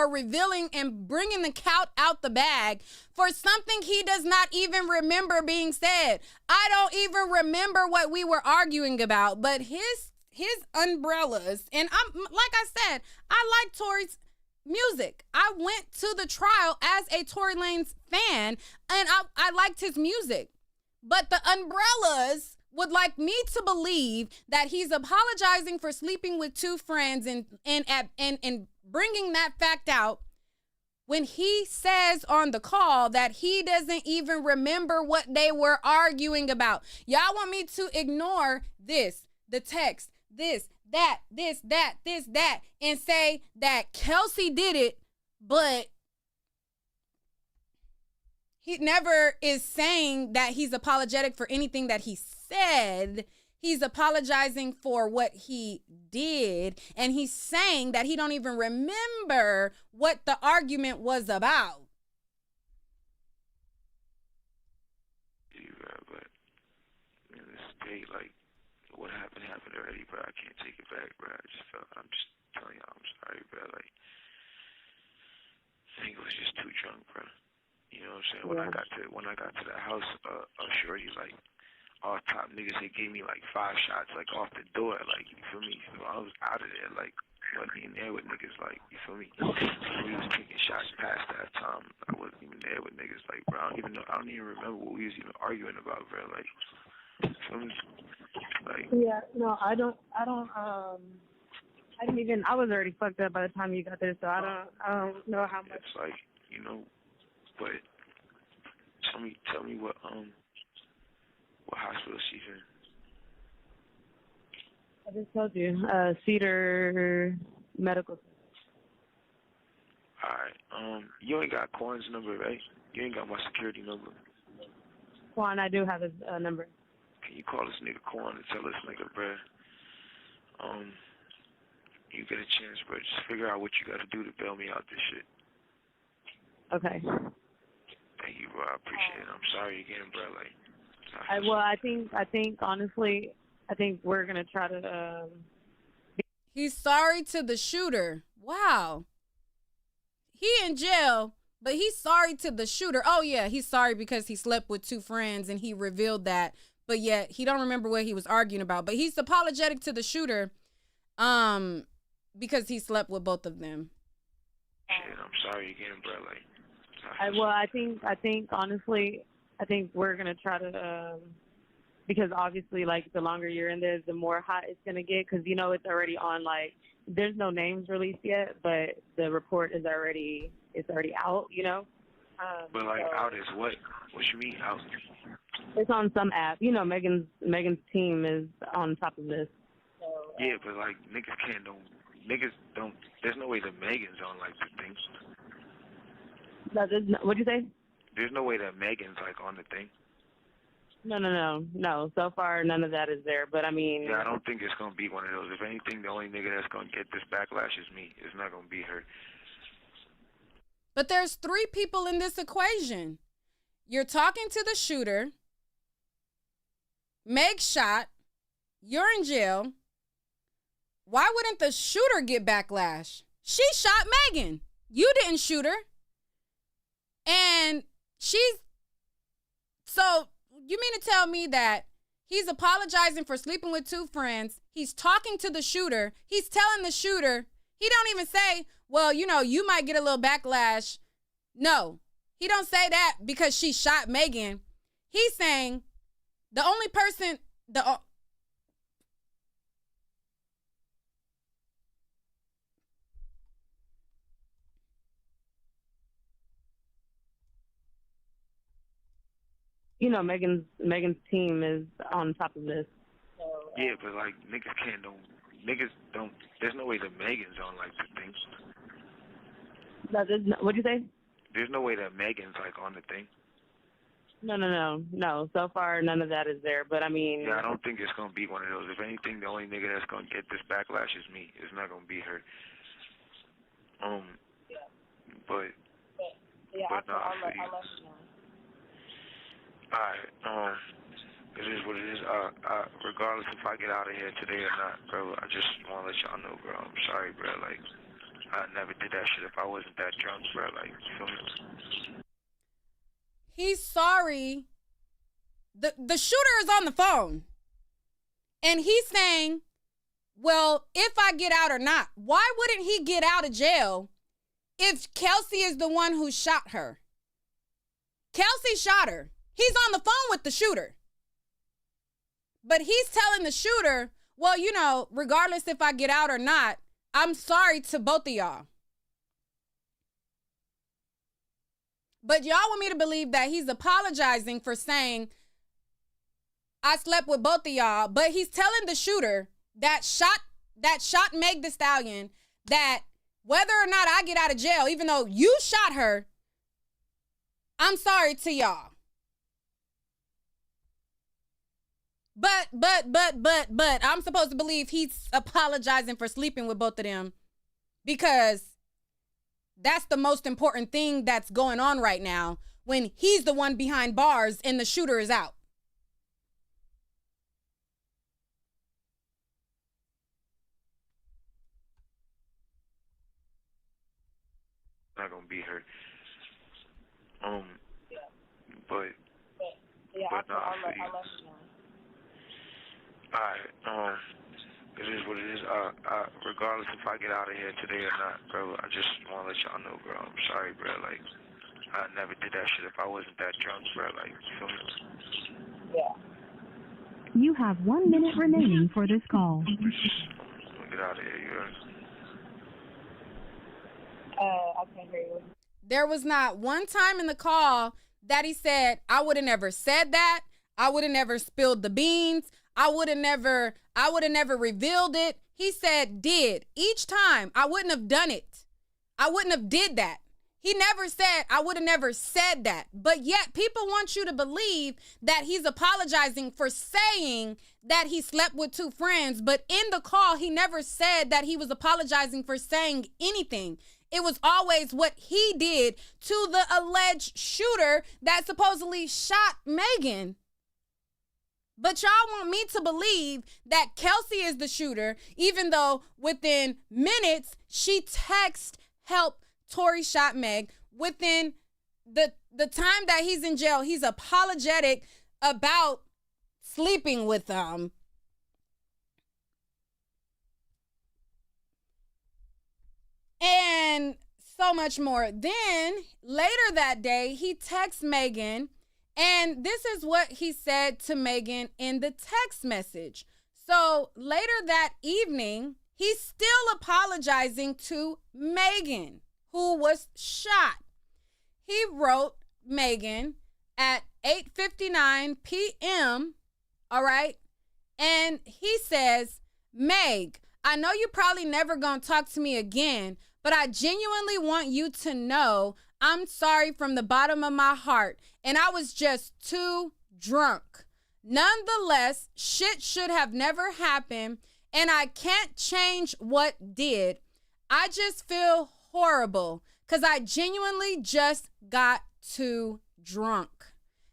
revealing and bringing the cat out the bag for something he does not even remember being said. I don't even remember what we were arguing about, but his umbrellas, and I'm like I said, I like Tory's music. I went to the trial as a Tory Lanez fan, and I liked his music. But the umbrellas would like me to believe that he's apologizing for sleeping with 2 friends and bringing that fact out when he says on the call that he doesn't even remember what they were arguing about. Y'all want me to ignore this, the text, this, that, and say that Kelsey did it, but he never is saying that he's apologetic for anything that he said. He's apologizing for what he did, and he's saying that he don't even remember what the argument was about. yeah, but in this state, like, what happened already, bro. I can't take it back, bro. I'm just telling y'all, I'm sorry, bro. Like, I think it was just too drunk, bro. You know what I'm saying? Yeah. When I got to the house, shorty, like, all top niggas, they gave me like 5 shots like off the door, like, you feel me? So I was out of there, like, wasn't even there with niggas, like, you feel me? We was taking shots past that time. I wasn't even there with niggas, like, bro. I don't even remember what we was even arguing about, bro. Like, you feel me? Like, Yeah, no, I didn't even, I was already fucked up by the time you got there, so I don't know how much. it's like, you know, but tell me what hospital she's in. I just told you, Cedar Medical. Alright, you ain't got Quan's number, right? You ain't got my security number. Quan, I do have his number. Can you call this nigga Quan and tell this nigga, bruh, you get a chance, bro, just figure out what you gotta do to bail me out this shit. Okay. Thank you, bro. I appreciate it. I'm sorry again, bro. Like, I think honestly, I think we're gonna try to. He's sorry to the shooter. Wow. He in jail, but he's sorry to the shooter. Oh yeah, he's sorry because he slept with 2 friends and he revealed that. But yet he don't remember what he was arguing about. But he's apologetic to the shooter, because he slept with both of them. shit, I'm sorry again, bro. Like, I think honestly, I think we're gonna try to. Because obviously, like, the longer you're in there, the more hot it's gonna get. Because you know it's already on. Like, there's no names released yet, but the report is already out. You know. but like, out is what? What you mean out? It's on some app. You know, Megan's team is on top of this. So, Yeah, but like, niggas don't. There's no way that Megan's on like the thing. What'd you say? There's no way that Megan's like on the thing. No. So far, none of that is there. But I mean, Yeah, I don't think it's gonna be one of those. If anything, the only nigga that's gonna get this backlash is me. It's not gonna be her. But there's 3 people in this equation. You're talking to the shooter. Meg shot. You're in jail. Why wouldn't the shooter get backlash? She shot Megan. You didn't shoot her. And so you mean to tell me that he's apologizing for sleeping with 2 friends. He's talking to the shooter. He's telling the shooter. He don't even say, well, you know, you might get a little backlash. No, he don't say that because she shot Megan. He's saying the only person, you know, Megan's team is on top of this. So, Yeah, but like, niggas don't. There's no way that Megan's on like the thing. what'd you say? There's no way that Megan's like on the thing. No. So far, none of that is there. But I mean, Yeah, I don't think it's gonna be one of those. If anything, the only nigga that's gonna get this backlash is me. It's not gonna be her. But no, I'll for let you. you know. Alright, it is what it is. Regardless if I get out of here today or not, bro, I just wanna let y'all know, bro. I'm sorry, bro. Like, I never did that shit if I wasn't that drunk, bro. Like, you feel me? He's sorry. The shooter is on the phone. And he's saying, well, if I get out or not, why wouldn't he get out of jail if Kelsey is the one who shot her? Kelsey shot her. He's on the phone with the shooter. But he's telling the shooter, well, you know, regardless if I get out or not, I'm sorry to both of y'all. But y'all want me to believe that he's apologizing for saying, I slept with both of y'all. But he's telling the shooter that shot Meg Thee Stallion that whether or not I get out of jail, even though you shot her, I'm sorry to y'all. But I'm supposed to believe he's apologizing for sleeping with both of them because that's the most important thing that's going on right now when he's the one behind bars and the shooter is out. Not gonna be her. But no, for you. Alright, it is what it is. Regardless if I get out of here today or not, bro, I just wanna let y'all know, bro. I'm sorry, bro. Like, I never did that shit if I wasn't that drunk, bro. Like, you feel me? Yeah. You have 1 minute remaining for this call. Get out of here, you heard? I can't hear you. There was not one time in the call that he said, I would have never said that. I would have never spilled the beans. I would have never revealed it. He said, did. Each time, I wouldn't have done it. I wouldn't have did that. He never said, I would have never said that. But yet, people want you to believe that he's apologizing for saying that he slept with two friends. But in the call, he never said that he was apologizing for saying anything. It was always what he did to the alleged shooter that supposedly shot Megan. But y'all want me to believe that Kelsey is the shooter, even though within minutes she texted help Tory shot Meg. Within the time that he's in jail, he's apologetic about sleeping with them. And so much more. Then later that day, he texts Megan, and this is what he said to Megan in the text message. So later that evening, he's still apologizing to Megan, who was shot. He wrote Megan at 8:59 p.m., all right? And he says, Meg, I know you probably never gonna talk to me again, but I genuinely want you to know I'm sorry from the bottom of my heart, and I was just too drunk. Nonetheless, shit should have never happened, and I can't change what did. I just feel horrible because I genuinely just got too drunk.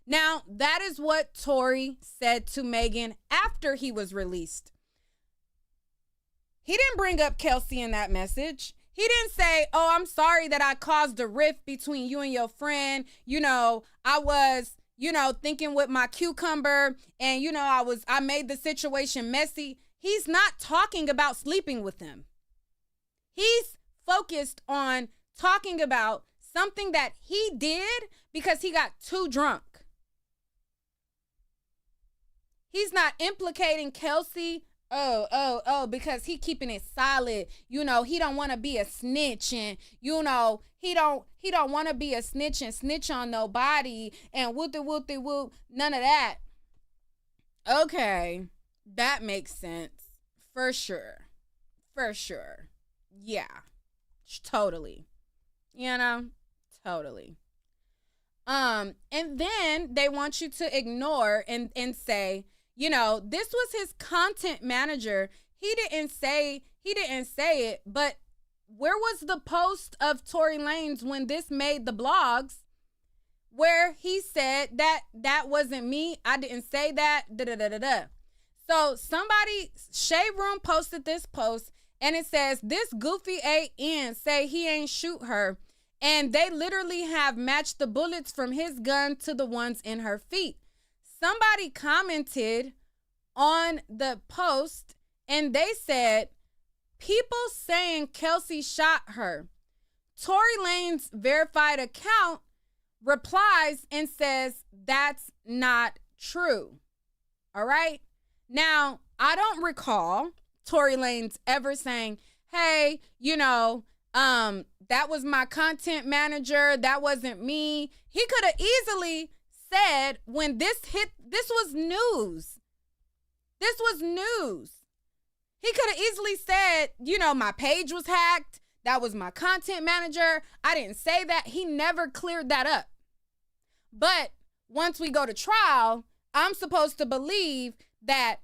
Now, that is what Tory said to Megan after he was released. He didn't bring up Kelsey in that message. He didn't say, oh, I'm sorry that I caused a rift between you and your friend. You know, I was, thinking with my cucumber and, I made the situation messy. He's not talking about sleeping with him. He's focused on talking about something that he did because he got too drunk. He's not implicating Kelsey. Because he keeping it solid. He don't want to be a snitch, and he don't want to be a snitch and snitch on nobody and whoop. None of that. Okay, that makes sense for sure. Yeah, totally. Totally. And then they want you to ignore and say, you know, this was his content manager. He didn't say it, but where was the post of Tory Lanez when this made the blogs where he said that wasn't me? I didn't say that. So somebody, Shade Room posted this post and it says, this goofy AN say he ain't shoot her. And they literally have matched the bullets from his gun to the ones in her feet. Somebody commented on the post and they said, people saying Kelsey shot her. Tory Lanez verified account replies and says, that's not true. All right. Now, I don't recall Tory Lanez ever saying, hey, you know, that was my content manager. That wasn't me. He could have easily said when this hit, this was news. This was news. He could have easily said, you know, my page was hacked. That was my content manager. I didn't say that. He never cleared that up. But once we go to trial, I'm supposed to believe that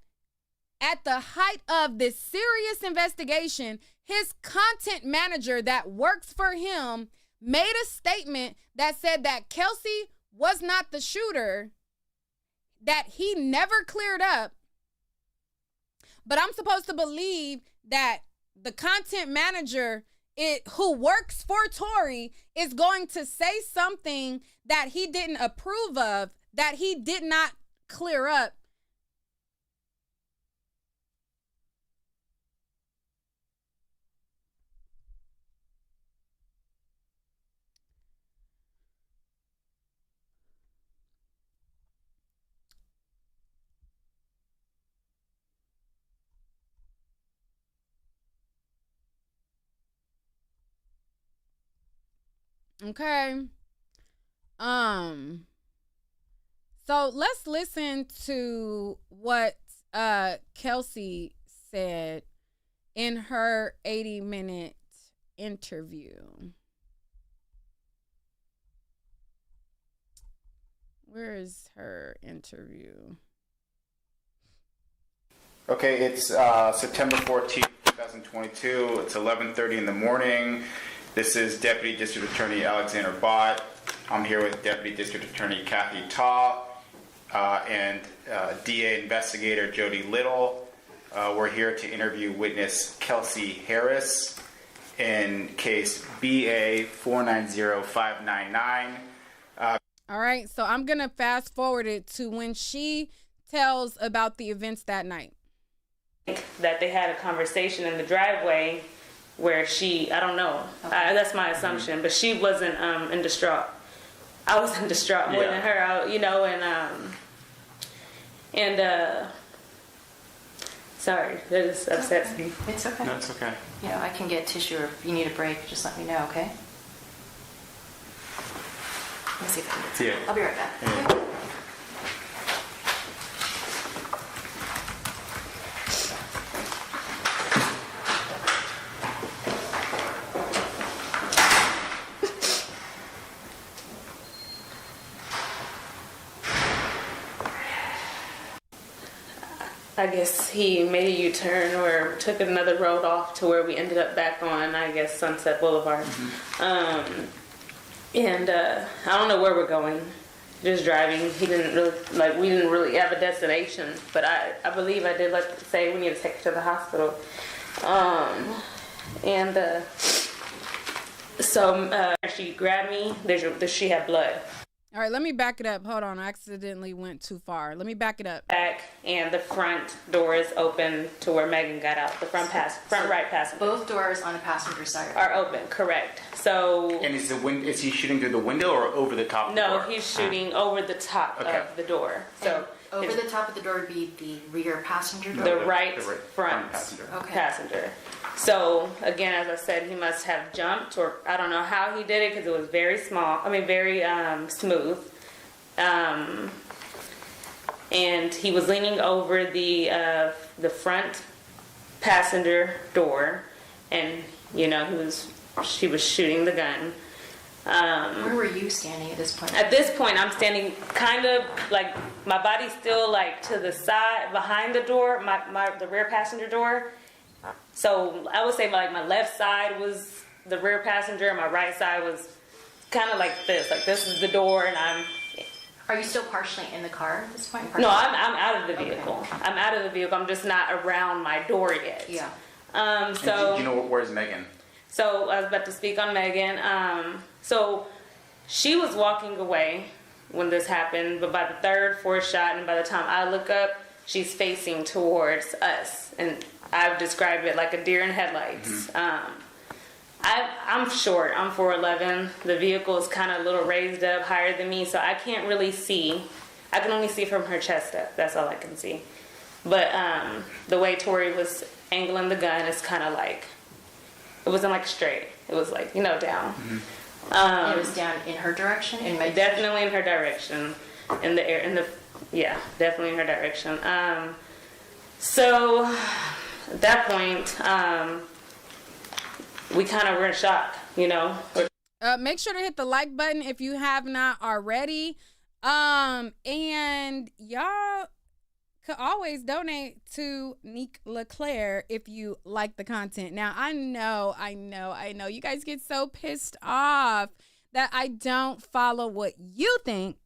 at the height of this serious investigation, his content manager that works for him made a statement that said that Kelsey was not the shooter, that he never cleared up. But I'm supposed to believe that the content manager who works for Tory is going to say something that he didn't approve of, that he did not clear up. Okay. So let's listen to what Kelsey said in her 80-minute interview. Where is her interview? Okay, it's September 14th, 2022. It's 11:30 in the morning. This is Deputy District Attorney Alexander Bott. I'm here with Deputy District Attorney Kathy Taw and DA Investigator Jody Little. We're here to interview witness Kelsey Harris in case BA 490599. All right, so I'm going to fast forward it to when she tells about the events that night. That they had a conversation in the driveway where she, I don't know, that's my assumption, but she wasn't in distraught. I was in distraught more than her, you know, and sorry, that just upsets me. It's okay. No, it's okay. You know, I can get tissue, or if you need a break, just let me know, okay? Let me see if I can. See ya. I'll be right back. Yeah. Okay? I guess he made a U-turn or took another road off to where we ended up back on, I guess, Sunset Boulevard. And I don't know where we're going. Just driving. He didn't really, we didn't really have a destination, but I believe I did say we need to take her to the hospital. So she grabbed me. She had blood. All right, let me back it up. Hold on, I accidentally went too far. Let me back it up. Back, and the front door is open to where Megan got out. The front right passenger. Both doors on the passenger side are open, correct. So. And is he shooting through the window or over the top of the door? No, he's shooting over the top of the door. So over the top of the door would be the rear passenger door? The right front passenger. So, again, as I said, he must have jumped, or I don't know how he did it because it was very very smooth. And he was leaning over the front passenger door, and, you know, she was shooting the gun. Where were you standing at this point? At this point, I'm standing kind of like my body's still like to the side behind the door, the rear passenger door. So I would say like my left side was the rear passenger, and my right side was kind of like this. Like this is the door, and I'm. Are you still partially in the car at this point? No, I'm out of the vehicle. Okay. I'm out of the vehicle. I'm just not around my door yet. Yeah. So. Do you know where's Megan? So I was about to speak on Megan. So she was walking away when this happened, but by the third, fourth shot, and by the time I look up, she's facing towards us, and I've described it like a deer in headlights. I'm short. I'm 4'11". The vehicle is kind of a little raised up, higher than me, so I can't really see. I can only see from her chest up. That's all I can see. But the way Tory was angling the gun is kind of like, it wasn't like straight. It was like, down. It was down in her direction? Definitely in her direction. In the air, definitely in her direction. So at that point, we kind of were in shock, Make sure to hit the like button if you have not already. And y'all could always donate to Niquelaclaire if you like the content. Now, I know you guys get so pissed off that I don't follow what you think.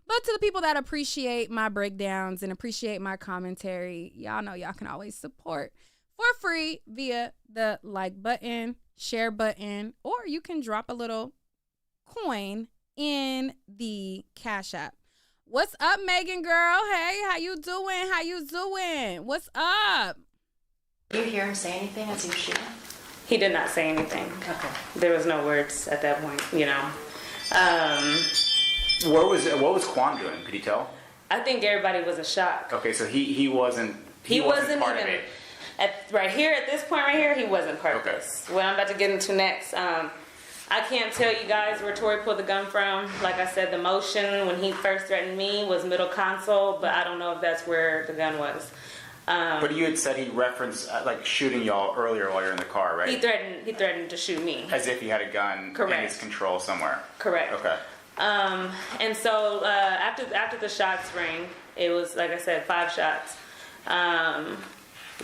But to the people that appreciate my breakdowns and appreciate my commentary, y'all know y'all can always support for free via the like button, share button, or you can drop a little coin in the Cash App. What's up, Megan girl? Hey, how you doing? What's up? Did you hear him say anything as he was shooting? He did not say anything. Okay. There was no words at that point, What was Quan doing? Could you tell? I think everybody was in shock. Okay, so he wasn't part of it. Right here at this point right here, he wasn't part of this. What I'm about to get into next. I can't tell you guys where Tory pulled the gun from. Like I said, the motion when he first threatened me was middle console, but I don't know if that's where the gun was. But you had said he referenced shooting y'all earlier while you're in the car, right? He threatened to shoot me. As if he had a gun in his control somewhere. Correct. Okay. And so after the shots rang, it was like I said, 5 shots.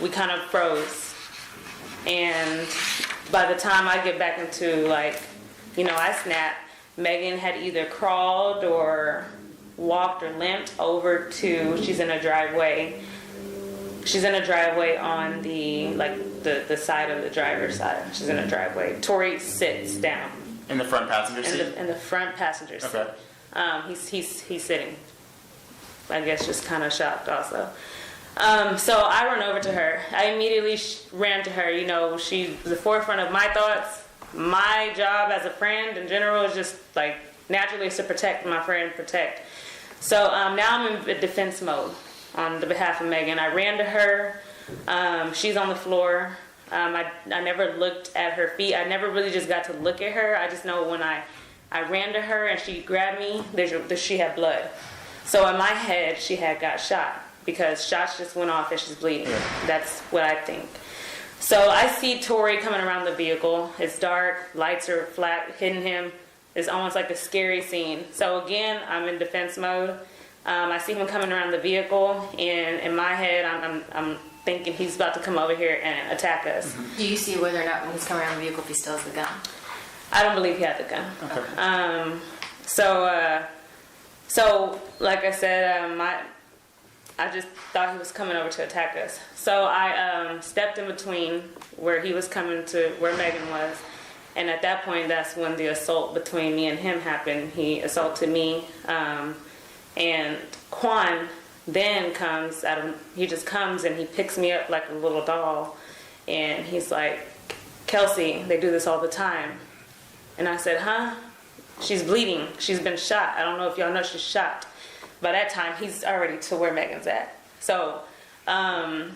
We kind of froze, and by the time I get back into I snapped. Megan had either crawled or walked or limped over to. She's in a driveway. She's in a driveway on the side of the driver's side. She's in a driveway. Tory sits down. In the front passenger seat? In the front passenger seat. Okay. He's sitting. I guess just kind of shocked also. So I run over to her. I immediately ran to her. She's the forefront of my thoughts. My job as a friend in general is just naturally is to protect my friend, protect. So now I'm in defense mode on the behalf of Megan. I ran to her. She's on the floor. I never looked at her feet. I never really just got to look at her. I just know when I ran to her and she grabbed me, she had blood. So in my head, she had got shot because shots just went off and she's bleeding. That's what I think. So I see Tory coming around the vehicle. It's dark, lights are flat, hitting him. It's almost like a scary scene. So again, I'm in defense mode. I see him coming around the vehicle, and in my head, I'm thinking he's about to come over here and attack us. Do you see whether or not when he's coming around the vehicle if he still has the gun? I don't believe he had the gun. Okay. So like I said, I just thought he was coming over to attack us. So I stepped in between where he was coming to where Megan was. And at that point, that's when the assault between me and him happened. He assaulted me. And Quan then he just comes and he picks me up like a little doll. And he's like, Kelsey, they do this all the time. And I said, huh? She's bleeding. She's been shot. I don't know if y'all know she's shot. By that time, he's already to where Megan's at. So, I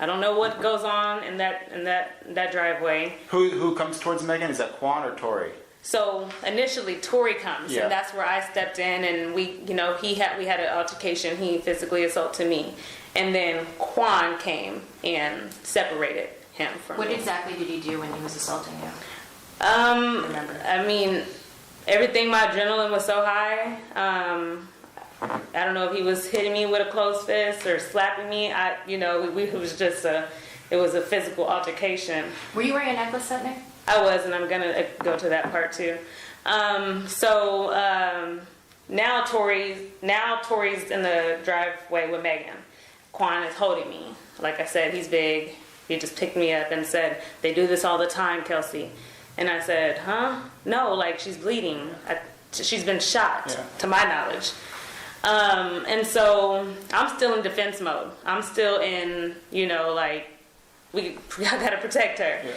don't know what goes on in that driveway. Who comes towards Megan? Is that Quan or Tory? So initially, Tory comes, and that's where I stepped in, and we had an altercation. He physically assaulted me, and then Quan came and separated him from me. What exactly did he do when he was assaulting you? I mean, everything, my adrenaline was so high. I don't know if he was hitting me with a closed fist or slapping me. It was just it was a physical altercation. Were you wearing a necklace that night? I was, and I'm gonna go to that part too. Now Tory's in the driveway with Megan. Quan is holding me. Like I said, he's big. He just picked me up and said, "They do this all the time, Kelsey." And I said, "Huh? No, like she's bleeding. She's been shot, to my knowledge." And so I'm still in defense mode. I'm still in, we gotta protect her. Yeah.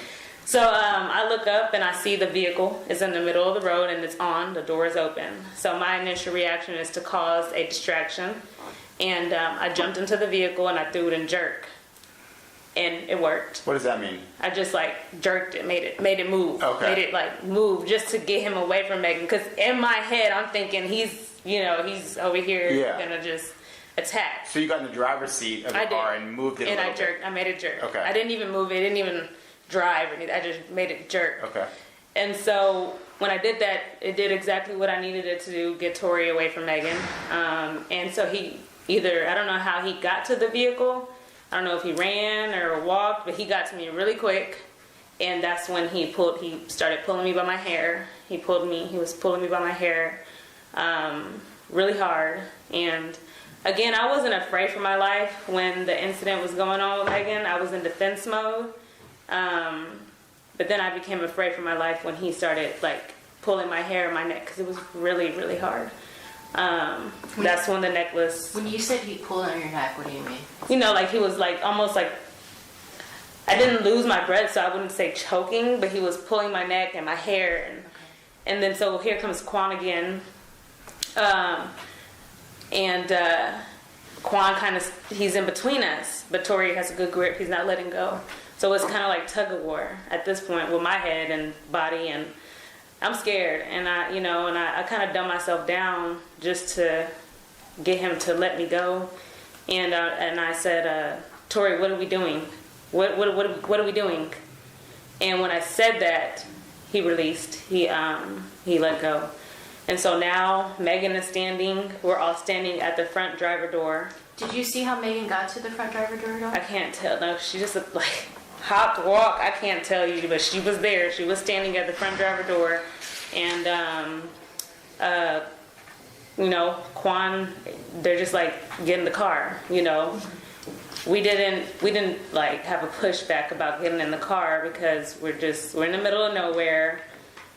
So I look up and I see the vehicle is in the middle of the road and it's on, the door is open. So my initial reaction is to cause a distraction. And I jumped into the vehicle and I threw it in jerk. And it worked. What does that mean? I just jerked it, made it move. Okay. Made it move just to get him away from Megan. Because in my head I'm thinking he's over here gonna just attack. So you got in the driver's seat of the car and moved it a little bit. I made it jerk. Okay. I didn't even move it. It didn't even drive or anything. I just made it jerk. Okay. And so when I did that, it did exactly what I needed it to do, get Tory away from Megan. And so I don't know how he got to the vehicle. I don't know if he ran or walked, but he got to me really quick. And that's when he started pulling me by my hair. He was pulling me by my hair really hard. And again, I wasn't afraid for my life when the incident was going on with Megan. I was in defense mode. But then I became afraid for my life when he started pulling my hair and my neck because it was really, really hard. That's when the necklace. When you said he pulled on your neck, what do you mean? He was almost I didn't lose my breath, so I wouldn't say choking, but he was pulling my neck and my hair, and then so here comes Quan again, Quan he's in between us, but Tory has a good grip. He's not letting go. So it's kind of like tug of war at this point with my head and body, and I'm scared, and I kind of dumb myself down just to get him to let me go, and I said, Tory, what are we doing? What are we doing? And when I said that, he released. He let go, and so now Megan is standing. We're all standing at the front driver door. Did you see how Megan got to the front driver door at all? I can't tell. No, she just hopped, walked. I can't tell you, but she was there. She was standing at the front driver door, and Quan, they're just get in the car. We didn't have a pushback about getting in the car because we're in the middle of nowhere.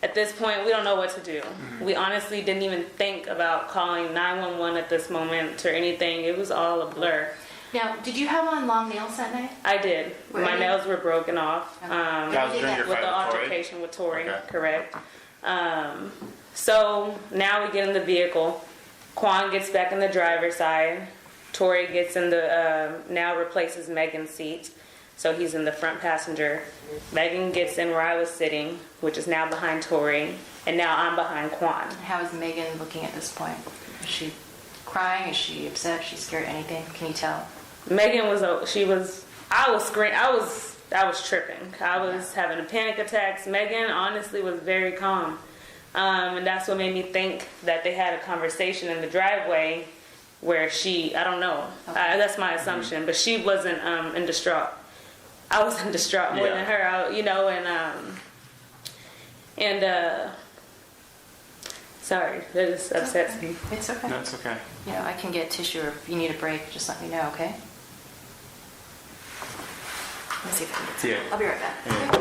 At this point, we don't know what to do. Mm-hmm. We honestly didn't even think about calling 911 at this moment or anything. It was all a blur. Now, did you have on long nails that night? I did. My nails were broken off. That was during your with fight the altercation with Tory. Okay. Correct. So now we get in the vehicle. Quan gets back in the driver's side. Tory gets in now replaces Megan's seat. So he's in the front passenger. Megan gets in where I was sitting, which is now behind Tory. And now I'm behind Quan. How is Megan looking at this point? Is she crying? Is she upset? Is she scared? Anything? Can you tell? Megan I was screaming. I was tripping. I was having a panic attacks. Megan honestly was very calm. And that's what made me think that they had a conversation in the driveway where I don't know. Okay. That's my assumption. But she wasn't in distraught. I was in distraught more than her, sorry, that just upsets me. It's okay. No, it's okay. I can get tissue, or if you need a break, just let me know, okay? Let's see if I can get some. Yeah. I'll be right back. Yeah. Okay.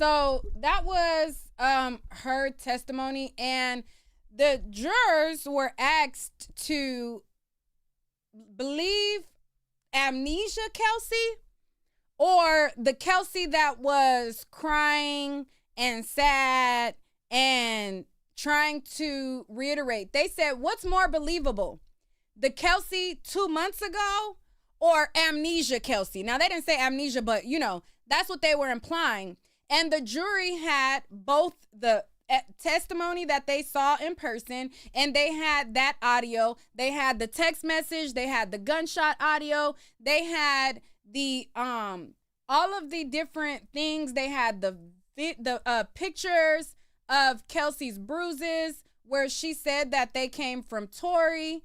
So that was her testimony, and the jurors were asked to believe amnesia Kelsey or the Kelsey that was crying and sad and trying to reiterate. They said, what's more believable, the Kelsey 2 months ago or amnesia Kelsey? Now, they didn't say amnesia, but, you know, that's what they were implying. And the jury had both the testimony that they saw in person, and they had that audio. They had the text message. They had the gunshot audio. They had the all of the different things. They had the pictures of Kelsey's bruises, where she said that they came from Tory.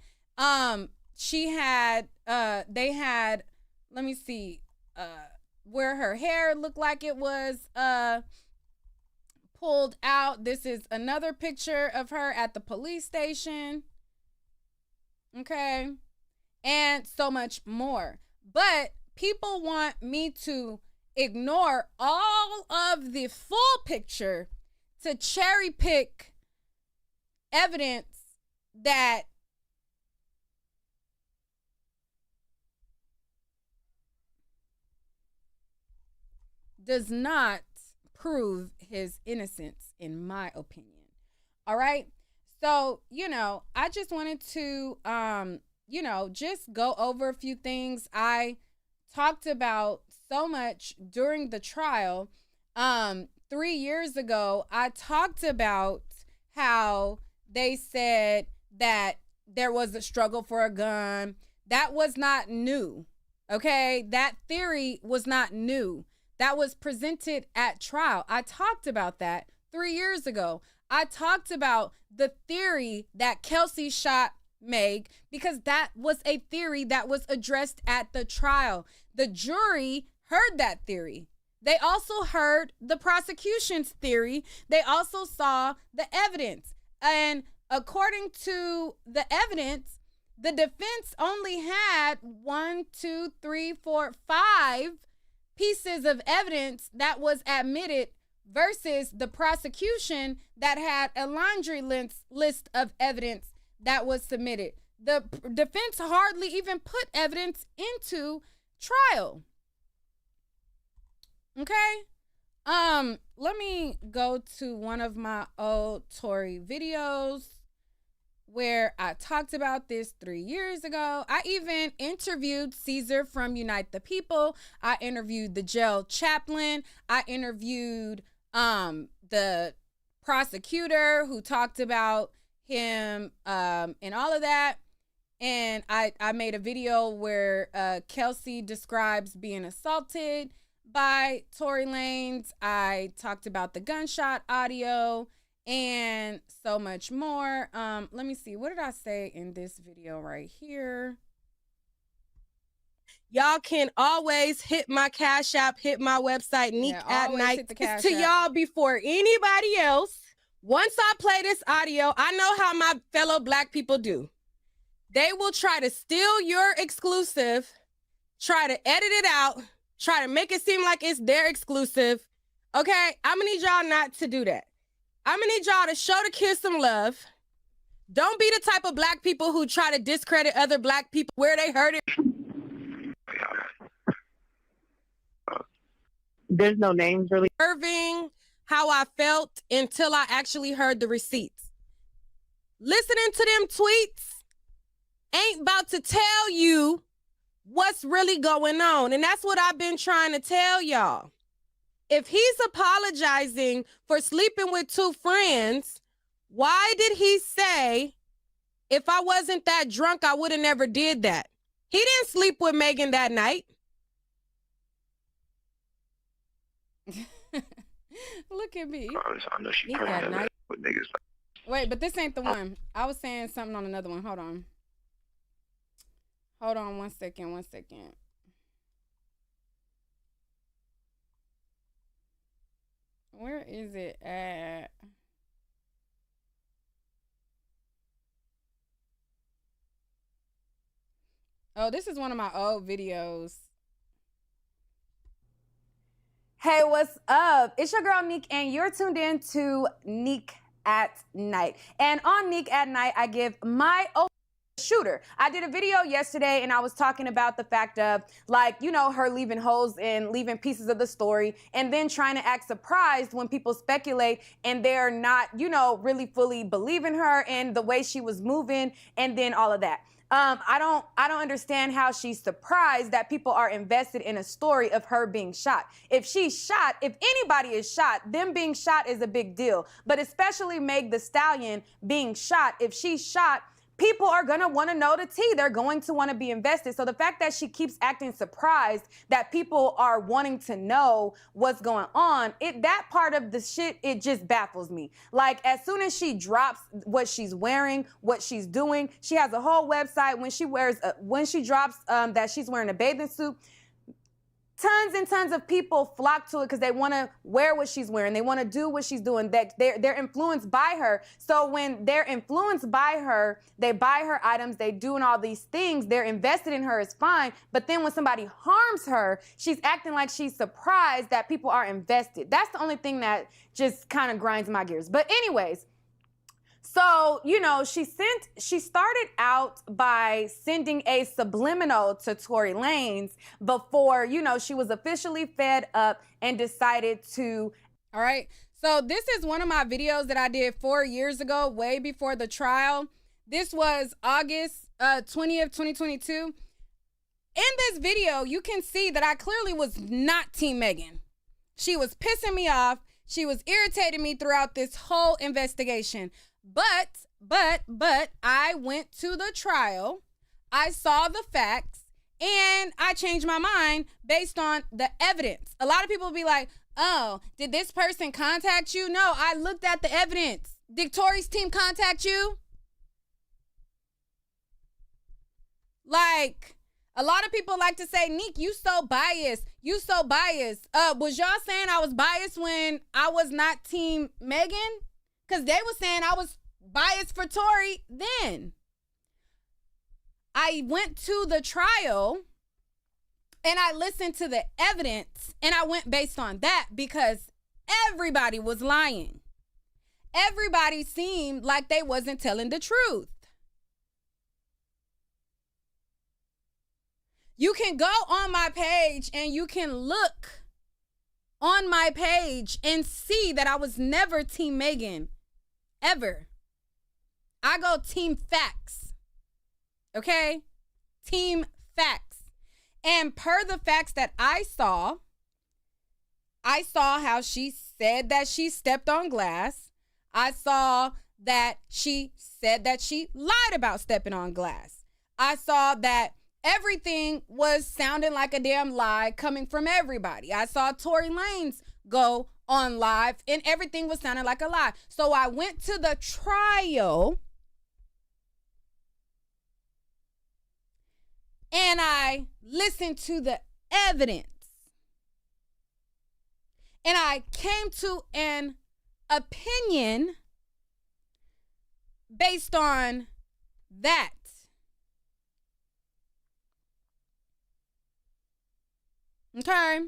She had they had, let me see, where her hair looked like it was pulled out. This is another picture of her at the police station. Okay. And so much more. But people want me to ignore all of the full picture to cherry pick evidence that does not prove his innocence, in my opinion. All right. So, you know, I just wanted to, you know, just go over a few things I talked about so much during the trial. 3 years ago, I talked about how they said that there was a struggle for a gun. That was not new. Okay. That theory was not new. That was presented at trial. I talked about that 3 years ago. I talked about the theory that Kelsey shot Meg, because that was a theory that was addressed at the trial. The jury heard that theory. They also heard the prosecution's theory. They also saw the evidence. And according to the evidence, the defense only had 5 pieces of evidence that was admitted versus the prosecution that had a laundry list of evidence that was submitted. The defense hardly even put evidence into trial. Okay? Let me go to one of my old Tory videos where I talked about this 3 years ago. I even interviewed Caesar from Unite the People. I interviewed the jail chaplain. I interviewed the prosecutor who talked about him and all of that. And I made a video where Kelsey describes being assaulted by Tory Lanez. I talked about the gunshot audio and so much more. Let me see. What did I say in this video right here? Y'all can always hit my Cash App, hit my website, Nique at Nite. It's to y'all before anybody else. Once I play this audio, I know how my fellow Black people do. They will try to steal your exclusive, try to edit it out, try to make it seem like it's their exclusive. Okay? I'm gonna need y'all not to do that. I'm gonna need y'all to show the kids some love. Don't be the type of Black people who try to discredit other Black people where they heard it. There's no names really. Observing how I felt until I actually heard the receipts. Listening to them tweets ain't about to tell you what's really going on. And that's what I've been trying to tell y'all. If he's apologizing for sleeping with 2 friends, why did he say, if I wasn't that drunk, I would have never did that? He didn't sleep with Megan that night. Look at me. I know she pregnant with niggas. Wait, but this ain't the one. I was saying something on another one. Hold on. Hold on 1 second. 1 second. Where is it at? Oh, this is one of my old videos. Hey, what's up? It's your girl Nique, and you're tuned in to Nique at Night. And on Nique at Night, I give my shooter. I did a video yesterday and I was talking about the fact of, like, you know, her leaving holes and leaving pieces of the story and then trying to act surprised when people speculate and they're not, you know, really fully believing her and the way she was moving and then all of that. I don't understand how she's surprised that people are invested in a story of her being shot. If she's shot, if anybody is shot, them being shot is a big deal. But especially Meg Thee Stallion being shot, if she's shot, people are gonna wanna know the tea. They're going to wanna be invested. So the fact that she keeps acting surprised that people are wanting to know what's going on, that part of the shit, it just baffles me. Like, as soon as she drops what she's wearing, what she's doing, she has a whole website when she drops that she's wearing a bathing suit. Tons and tons of people flock to it because they want to wear what she's wearing. They want to do what she's doing. They're influenced by her. So when they're influenced by her, they buy her items, they doing all these things, they're invested in her, is fine. But then when somebody harms her, she's acting like she's surprised that people are invested. That's the only thing that just kind of grinds my gears. But anyways, so, you know, she started out by sending a subliminal to Tory Lanez before, you know, she was officially fed up and decided to. All right. So this is one of my videos that I did 4 years ago, way before the trial. This was August 20th, 2022. In this video, you can see that I clearly was not Team Megan. She was pissing me off. She was irritating me throughout this whole investigation. But I went to the trial, I saw the facts, and I changed my mind based on the evidence. A lot of people be like, oh, did this person contact you? No, I looked at the evidence. Did Tory's team contact you? Like, a lot of people like to say, Nique, you so biased. You so biased. Was y'all saying I was biased when I was not Team Megan? Because they were saying I was biased for Tory then. I went to the trial and I listened to the evidence and I went based on that because everybody was lying. Everybody seemed like they wasn't telling the truth. You can go on my page and you can look on my page and see that I was never Team Megan. Ever. I go Team Facts. Okay? Team Facts. And per the facts that I saw how she said that she stepped on glass. I saw that she said that she lied about stepping on glass. I saw that everything was sounding like a damn lie coming from everybody. I saw Tory Lanez go on live and everything was sounding like a lie. So I went to the trial and I listened to the evidence and I came to an opinion based on that. Okay?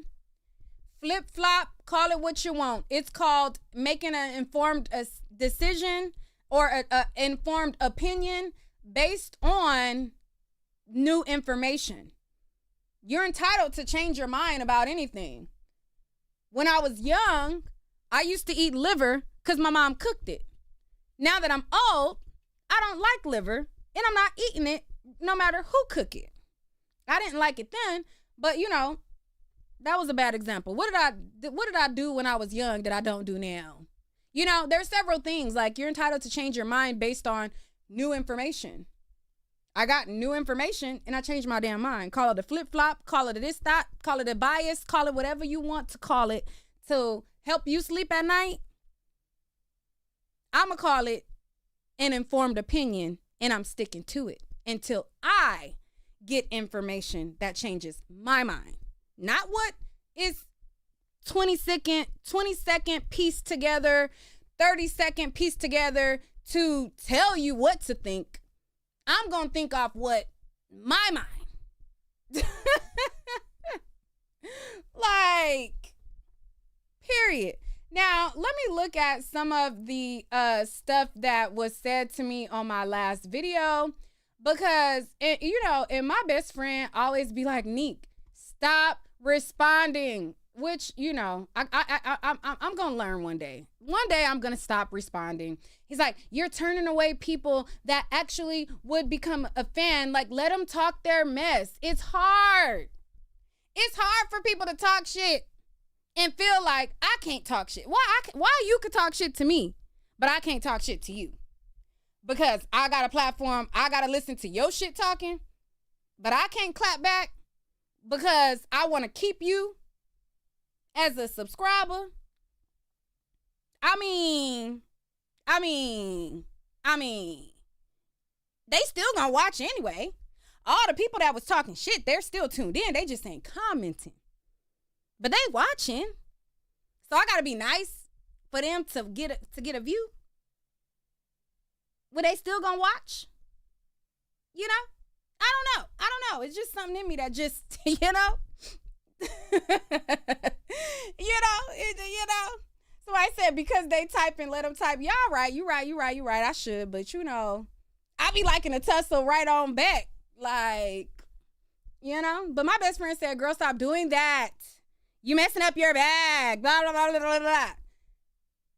Flip-flop, call it what you want. It's called making an informed decision or an informed opinion based on new information. You're entitled to change your mind about anything. When I was young, I used to eat liver because my mom cooked it. Now that I'm old, I don't like liver and I'm not eating it no matter who cook it. I didn't like it then, but you know, that was a bad example. What did I do when I was young that I don't do now? You know, there's several things. Like, you're entitled to change your mind based on new information. I got new information and I changed my damn mind. Call it a flip-flop, call it a this, that, call it a bias, call it whatever you want to call it to help you sleep at night. I'm going to call it an informed opinion and I'm sticking to it until I get information that changes my mind. Not what is 20-second piece together, 30-second piece together to tell you what to think. I'm going to think off what my mind. Like, Period. Now, let me look at some of the stuff that was said to me on my last video, because, and my best friend always be like, Nique, stop responding, which, I'm going to learn one day. One day I'm going to stop responding. He's like, you're turning away people that actually would become a fan. Like, let them talk their mess. It's hard. It's hard for people to talk shit and feel like I can't talk shit. Why you could talk shit to me, but I can't talk shit to you? Because I got a platform, I got to listen to your shit talking, but I can't clap back because I want to keep you as a subscriber. I mean, they still gonna watch anyway. All the people that was talking shit, they're still tuned in. They just ain't commenting. But they watching. So I gotta be nice for them to get a view. Were they still gonna watch? I don't know. It's just something in me that just, So I said, because they type and let them type. Y'all right, you right. I should, but I be liking to tussle right on back. Like, but my best friend said, girl, stop doing that. You messing up your bag, blah, blah, blah, blah, blah, blah.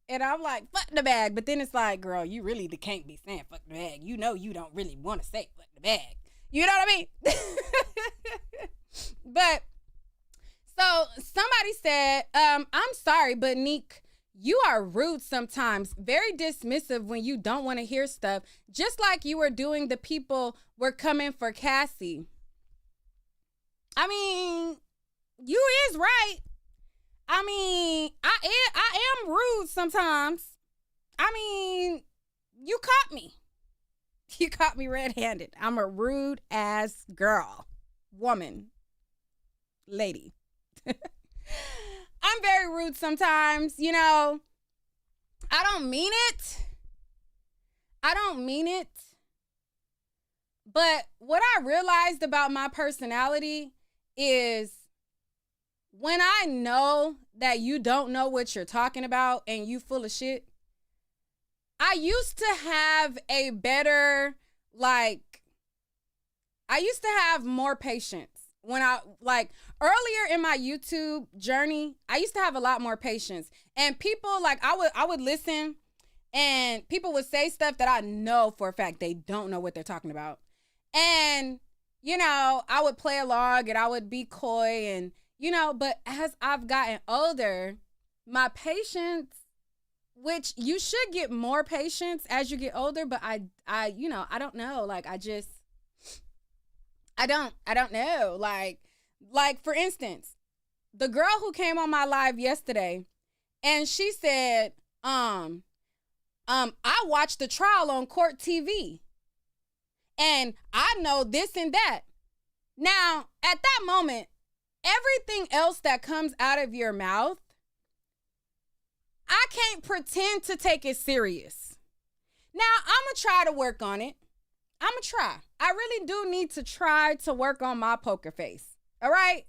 And I'm like, fuck the bag. But then it's like, girl, you really can't be saying fuck the bag. You don't really want to say fuck the bag. You know what I mean? But, so somebody said, I'm sorry, but Nique, you are rude sometimes, very dismissive when you don't want to hear stuff, just like you were doing the people were coming for Cassie. I mean, you is right. I mean, I am rude sometimes. I mean, you caught me. You caught me red-handed. I'm a rude ass girl, woman, lady. I'm very rude sometimes, I don't mean it. But what I realized about my personality is when I know that you don't know what you're talking about and you full of shit, I used to have a better, I used to have more patience. When earlier in my YouTube journey, I used to have a lot more patience. And people, I would listen and people would say stuff that I know for a fact they don't know what they're talking about. And, I would play along and I would be coy and, but as I've gotten older, my patience, which you should get more patience as you get older, but I don't know. I don't know. Like for instance, the girl who came on my live yesterday and she said, I watched the trial on Court TV and I know this and that. Now, at that moment, everything else that comes out of your mouth, I can't pretend to take it serious. Now, I'm going to try to work on it. I'm going to try. I really do need to try to work on my poker face. All right?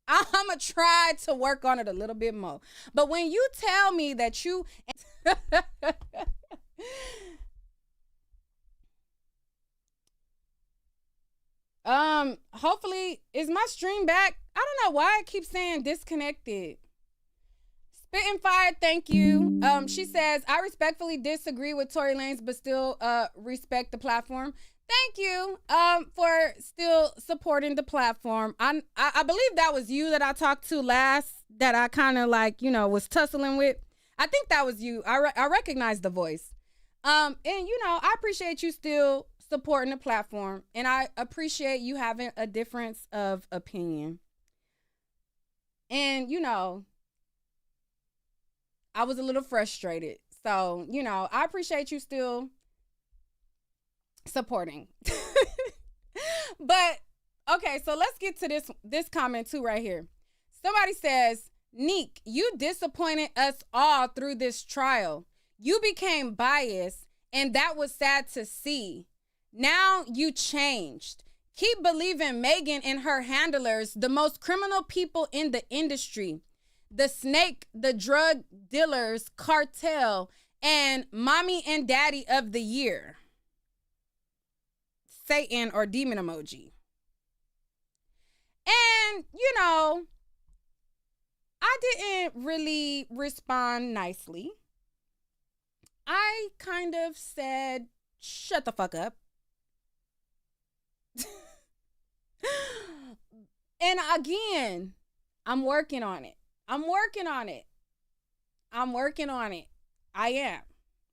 I'm going to try to work on it a little bit more. But when you tell me that you... hopefully, is my stream back? I don't know why I keep saying disconnected. Spitting Fire, thank you. She says, I respectfully disagree with Tory Lanez, but still respect the platform. Thank you for still supporting the platform. I believe that was you that I talked to last, that I kind of was tussling with. I think that was you. I recognize the voice. And I appreciate you still supporting the platform, and I appreciate you having a difference of opinion. And I was a little frustrated. So, I appreciate you still supporting. But, okay, so let's get to this comment too right here. Somebody says, Nique, you disappointed us all through this trial. You became biased, and that was sad to see. Now you changed. Keep believing Megan and her handlers, the most criminal people in the industry. the snake, the drug dealers, cartel, and mommy and daddy of the year. Satan or demon emoji. And, you know, I didn't really respond nicely. I kind of said, shut the fuck up. And again, I'm working on it. I am.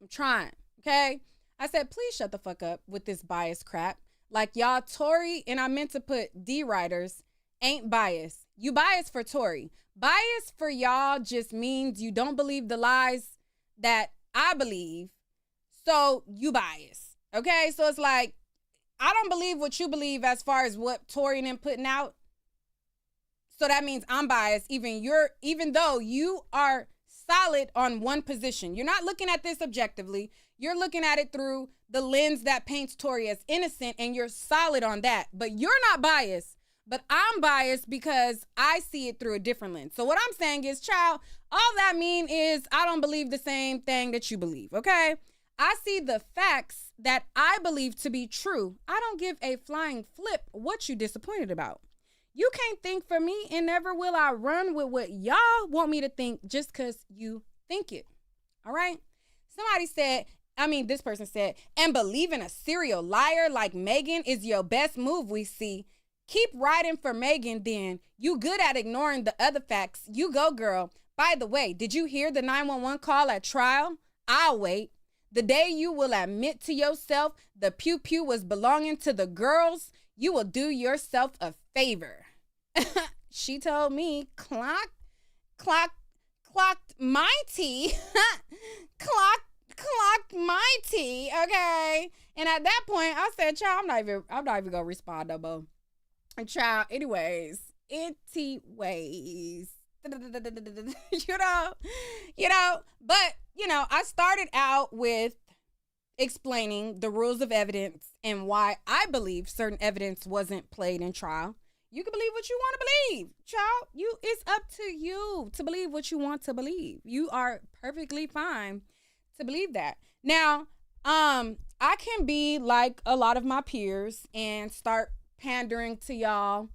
I'm trying. Okay? I said, please shut the fuck up with this bias crap. Like y'all Tory, and I meant to put D writers, ain't biased. You biased for Tory. Bias for y'all just means you don't believe the lies that I believe, so you bias. Okay? So it's like, I don't believe what you believe as far as what Tory and them putting out. So that means I'm biased, even though you are solid on one position. You're not looking at this objectively. You're looking at it through the lens that paints Tory as innocent, and you're solid on that. But you're not biased. But I'm biased because I see it through a different lens. So what I'm saying is, child, all that mean is I don't believe the same thing that you believe, okay? I see the facts that I believe to be true. I don't give a flying flip what you disappointed about. You can't think for me, and never will I run with what y'all want me to think just because you think it. All right? This person said, and believing a serial liar like Megan is your best move, we see. Keep riding for Megan then. You good at ignoring the other facts. You go, girl. By the way, did you hear the 911 call at trial? I'll wait. The day you will admit to yourself the pew-pew was belonging to the girls, you will do yourself a favor. She told me, clocked my tea. clocked my tea, okay? And at that point, I said, child, I'm not even gonna respond no more. And child, anyways, you know, but, you know, I started out with explaining the rules of evidence and why I believe certain evidence wasn't played in trial. You can believe what you want to believe, child. It's up to you to believe what you want to believe. You are perfectly fine to believe that. Now, I can be like a lot of my peers and start pandering to y'all.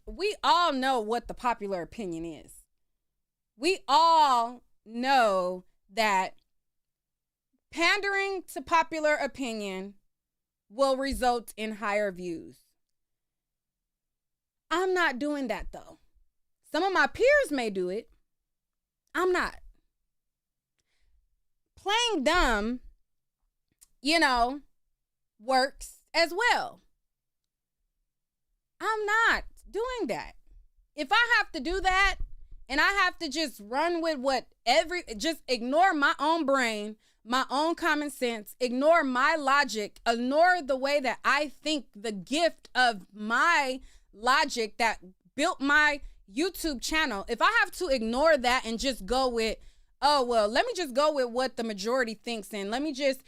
We all know what the popular opinion is. We all know that pandering to popular opinion will result in higher views. I'm not doing that though. Some of my peers may do it. I'm not. Playing dumb, you know, works as well. I'm not doing that. If I have to do that and I have to just run with just ignore my own brain, my own common sense, ignore my logic, ignore the way that I think, the gift of my logic that built my YouTube channel. If I have to ignore that and just go with, oh, well, let me just go with what the majority thinks and let me just,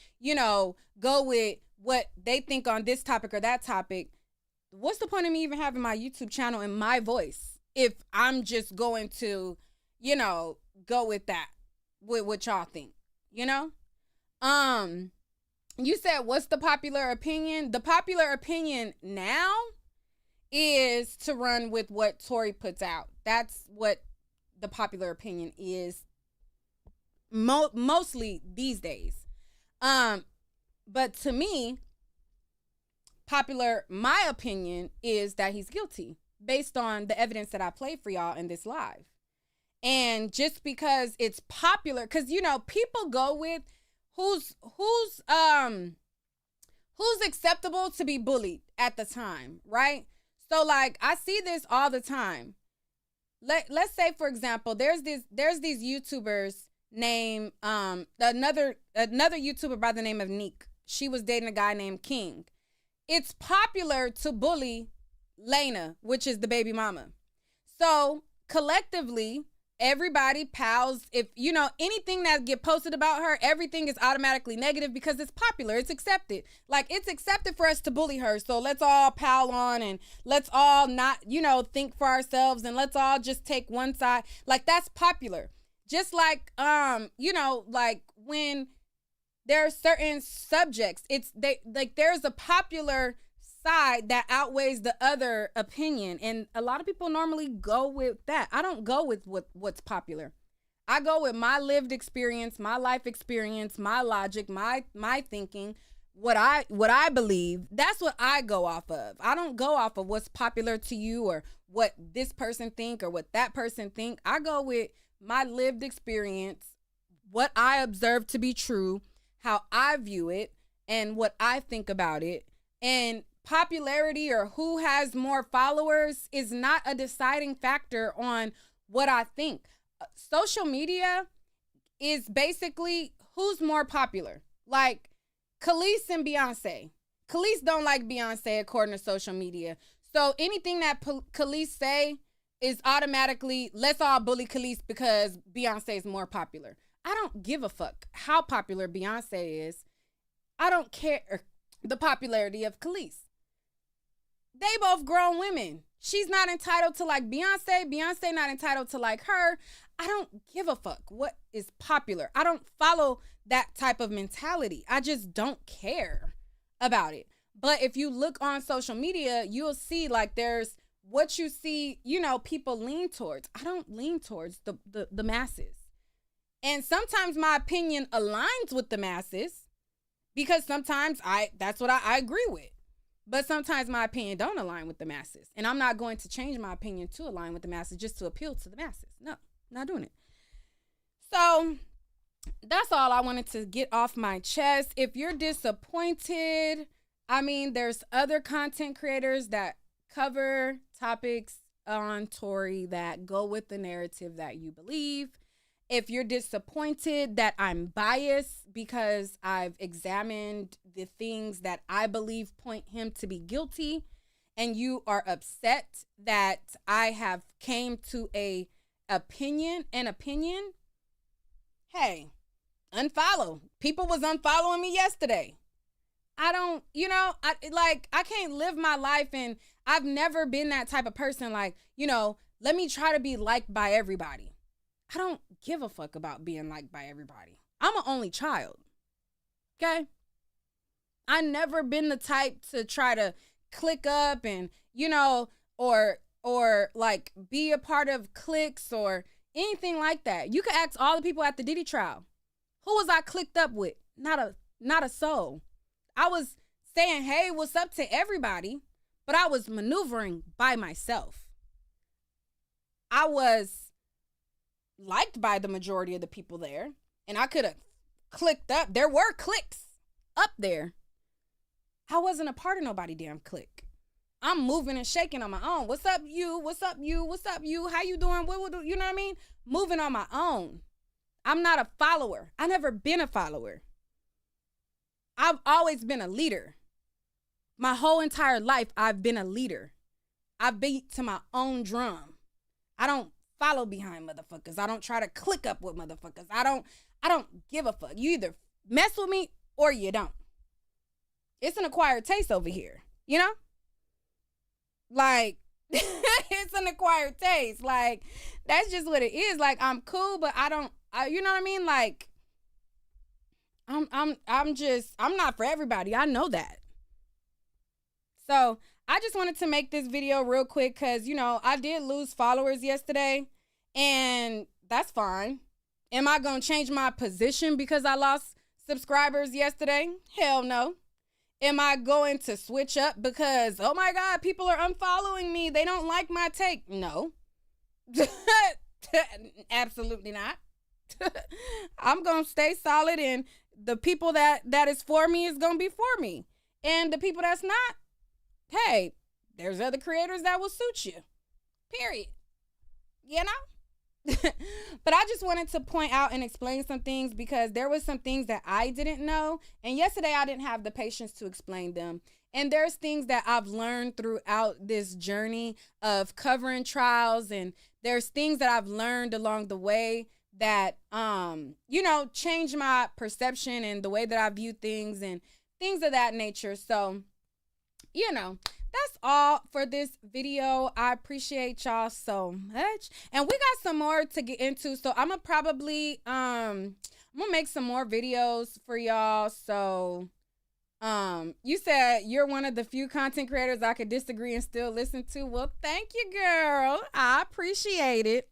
go with what they think on this topic or that topic. What's the point of me even having my YouTube channel and my voice if I'm just going to, go with that, with what y'all think, You said, what's the popular opinion? The popular opinion now is to run with what Tory puts out. That's what the popular opinion is mostly these days. But to me, my opinion is that he's guilty based on the evidence that I played for y'all in this live. And just because it's popular, because people go with who's acceptable to be bullied at the time, right? So like I see this all the time. Let's say, for example, there's these YouTubers named another YouTuber by the name of Nique. She was dating a guy named King. It's popular to bully Lena, which is the baby mama. So collectively, everybody pals. If, you know, anything that get posted about her, everything is automatically negative because it's popular. It's accepted. Like, it's accepted for us to bully her. So let's all pal on and let's all not, you know, think for ourselves and let's all just take one side. Like, that's popular. Just like, you know, like when there are certain subjects, there's a popular side that outweighs the other opinion, and a lot of people normally go with that. I don't go with what's popular. I go with my lived experience, my life experience, my logic, my thinking, what I believe. That's what I go off of. I don't go off of what's popular to you or what this person think or what that person think. I go with my lived experience, what I observe to be true, how I view it, and what I think about it. And popularity or who has more followers is not a deciding factor on what I think. Social media is basically who's more popular. Like Khalees and Beyonce. Khalees don't like Beyonce according to social media. So anything that Khalees say is automatically, let's all bully Khalees because Beyonce is more popular. I don't give a fuck how popular Beyonce is. I don't care the popularity of Khalees. They both grown women. She's not entitled to like Beyonce. Beyonce not entitled to like her. I don't give a fuck what is popular. I don't follow that type of mentality. I just don't care about it. But if you look on social media, you'll see like there's what you see, you know, people lean towards. I don't lean towards the masses. And sometimes my opinion aligns with the masses because sometimes that's what I agree with. But sometimes my opinion don't align with the masses. And I'm not going to change my opinion to align with the masses just to appeal to the masses. No, not doing it. So that's all I wanted to get off my chest. If you're disappointed, I mean, there's other content creators that cover topics on Tory that go with the narrative that you believe. If you're disappointed that I'm biased because I've examined the things that I believe point him to be guilty, and you are upset that I have came to an opinion, hey, unfollow. People was unfollowing me yesterday. I don't, you know, I can't live my life, and I've never been that type of person like, you know, let me try to be liked by everybody. I don't give a fuck about being liked by everybody. I'm an only child. Okay? I never been the type to try to click up and, you know, or like be a part of cliques or anything like that. You could ask all the people at the Diddy trial. Who was I clicked up with? Not a soul. I was saying, hey, what's up to everybody, but I was maneuvering by myself. I was liked by the majority of the people there, and I could have clicked up. There were cliques up there. I wasn't a part of nobody damn clique. I'm moving and shaking on my own. What's up, you? What's up, you? What's up, you? How you doing? What do you know what I mean? Moving on my own. I'm not a follower. I never been a follower. I've always been a leader. My whole entire life, I've been a leader. I beat to my own drum. I don't follow behind motherfuckers. I don't try to click up with motherfuckers. I don't give a fuck. You either mess with me or you don't. It's an acquired taste over here, you know? Like, it's an acquired taste. Like, that's just what it is. Like, I'm cool, but you know what I mean? Like, I'm not for everybody. I know that. So I just wanted to make this video real quick because, you know, I did lose followers yesterday, and that's fine. Am I going to change my position because I lost subscribers yesterday? Hell no. Am I going to switch up because, oh my God, people are unfollowing me, they don't like my take? No. Absolutely not. I'm going to stay solid, and the people that is for me is going to be for me. And the people that's not, hey, there's other creators that will suit you. Period. You know? But I just wanted to point out and explain some things because there was some things that I didn't know. And yesterday I didn't have the patience to explain them. And there's things that I've learned throughout this journey of covering trials. And there's things that I've learned along the way that, changed my perception and the way that I view things and things of that nature. So, that's all for this video. I appreciate y'all so much. And we got some more to get into. So I'm gonna probably I'm gonna make some more videos for y'all. So you said you're one of the few content creators I could disagree and still listen to. Well, thank you, girl. I appreciate it.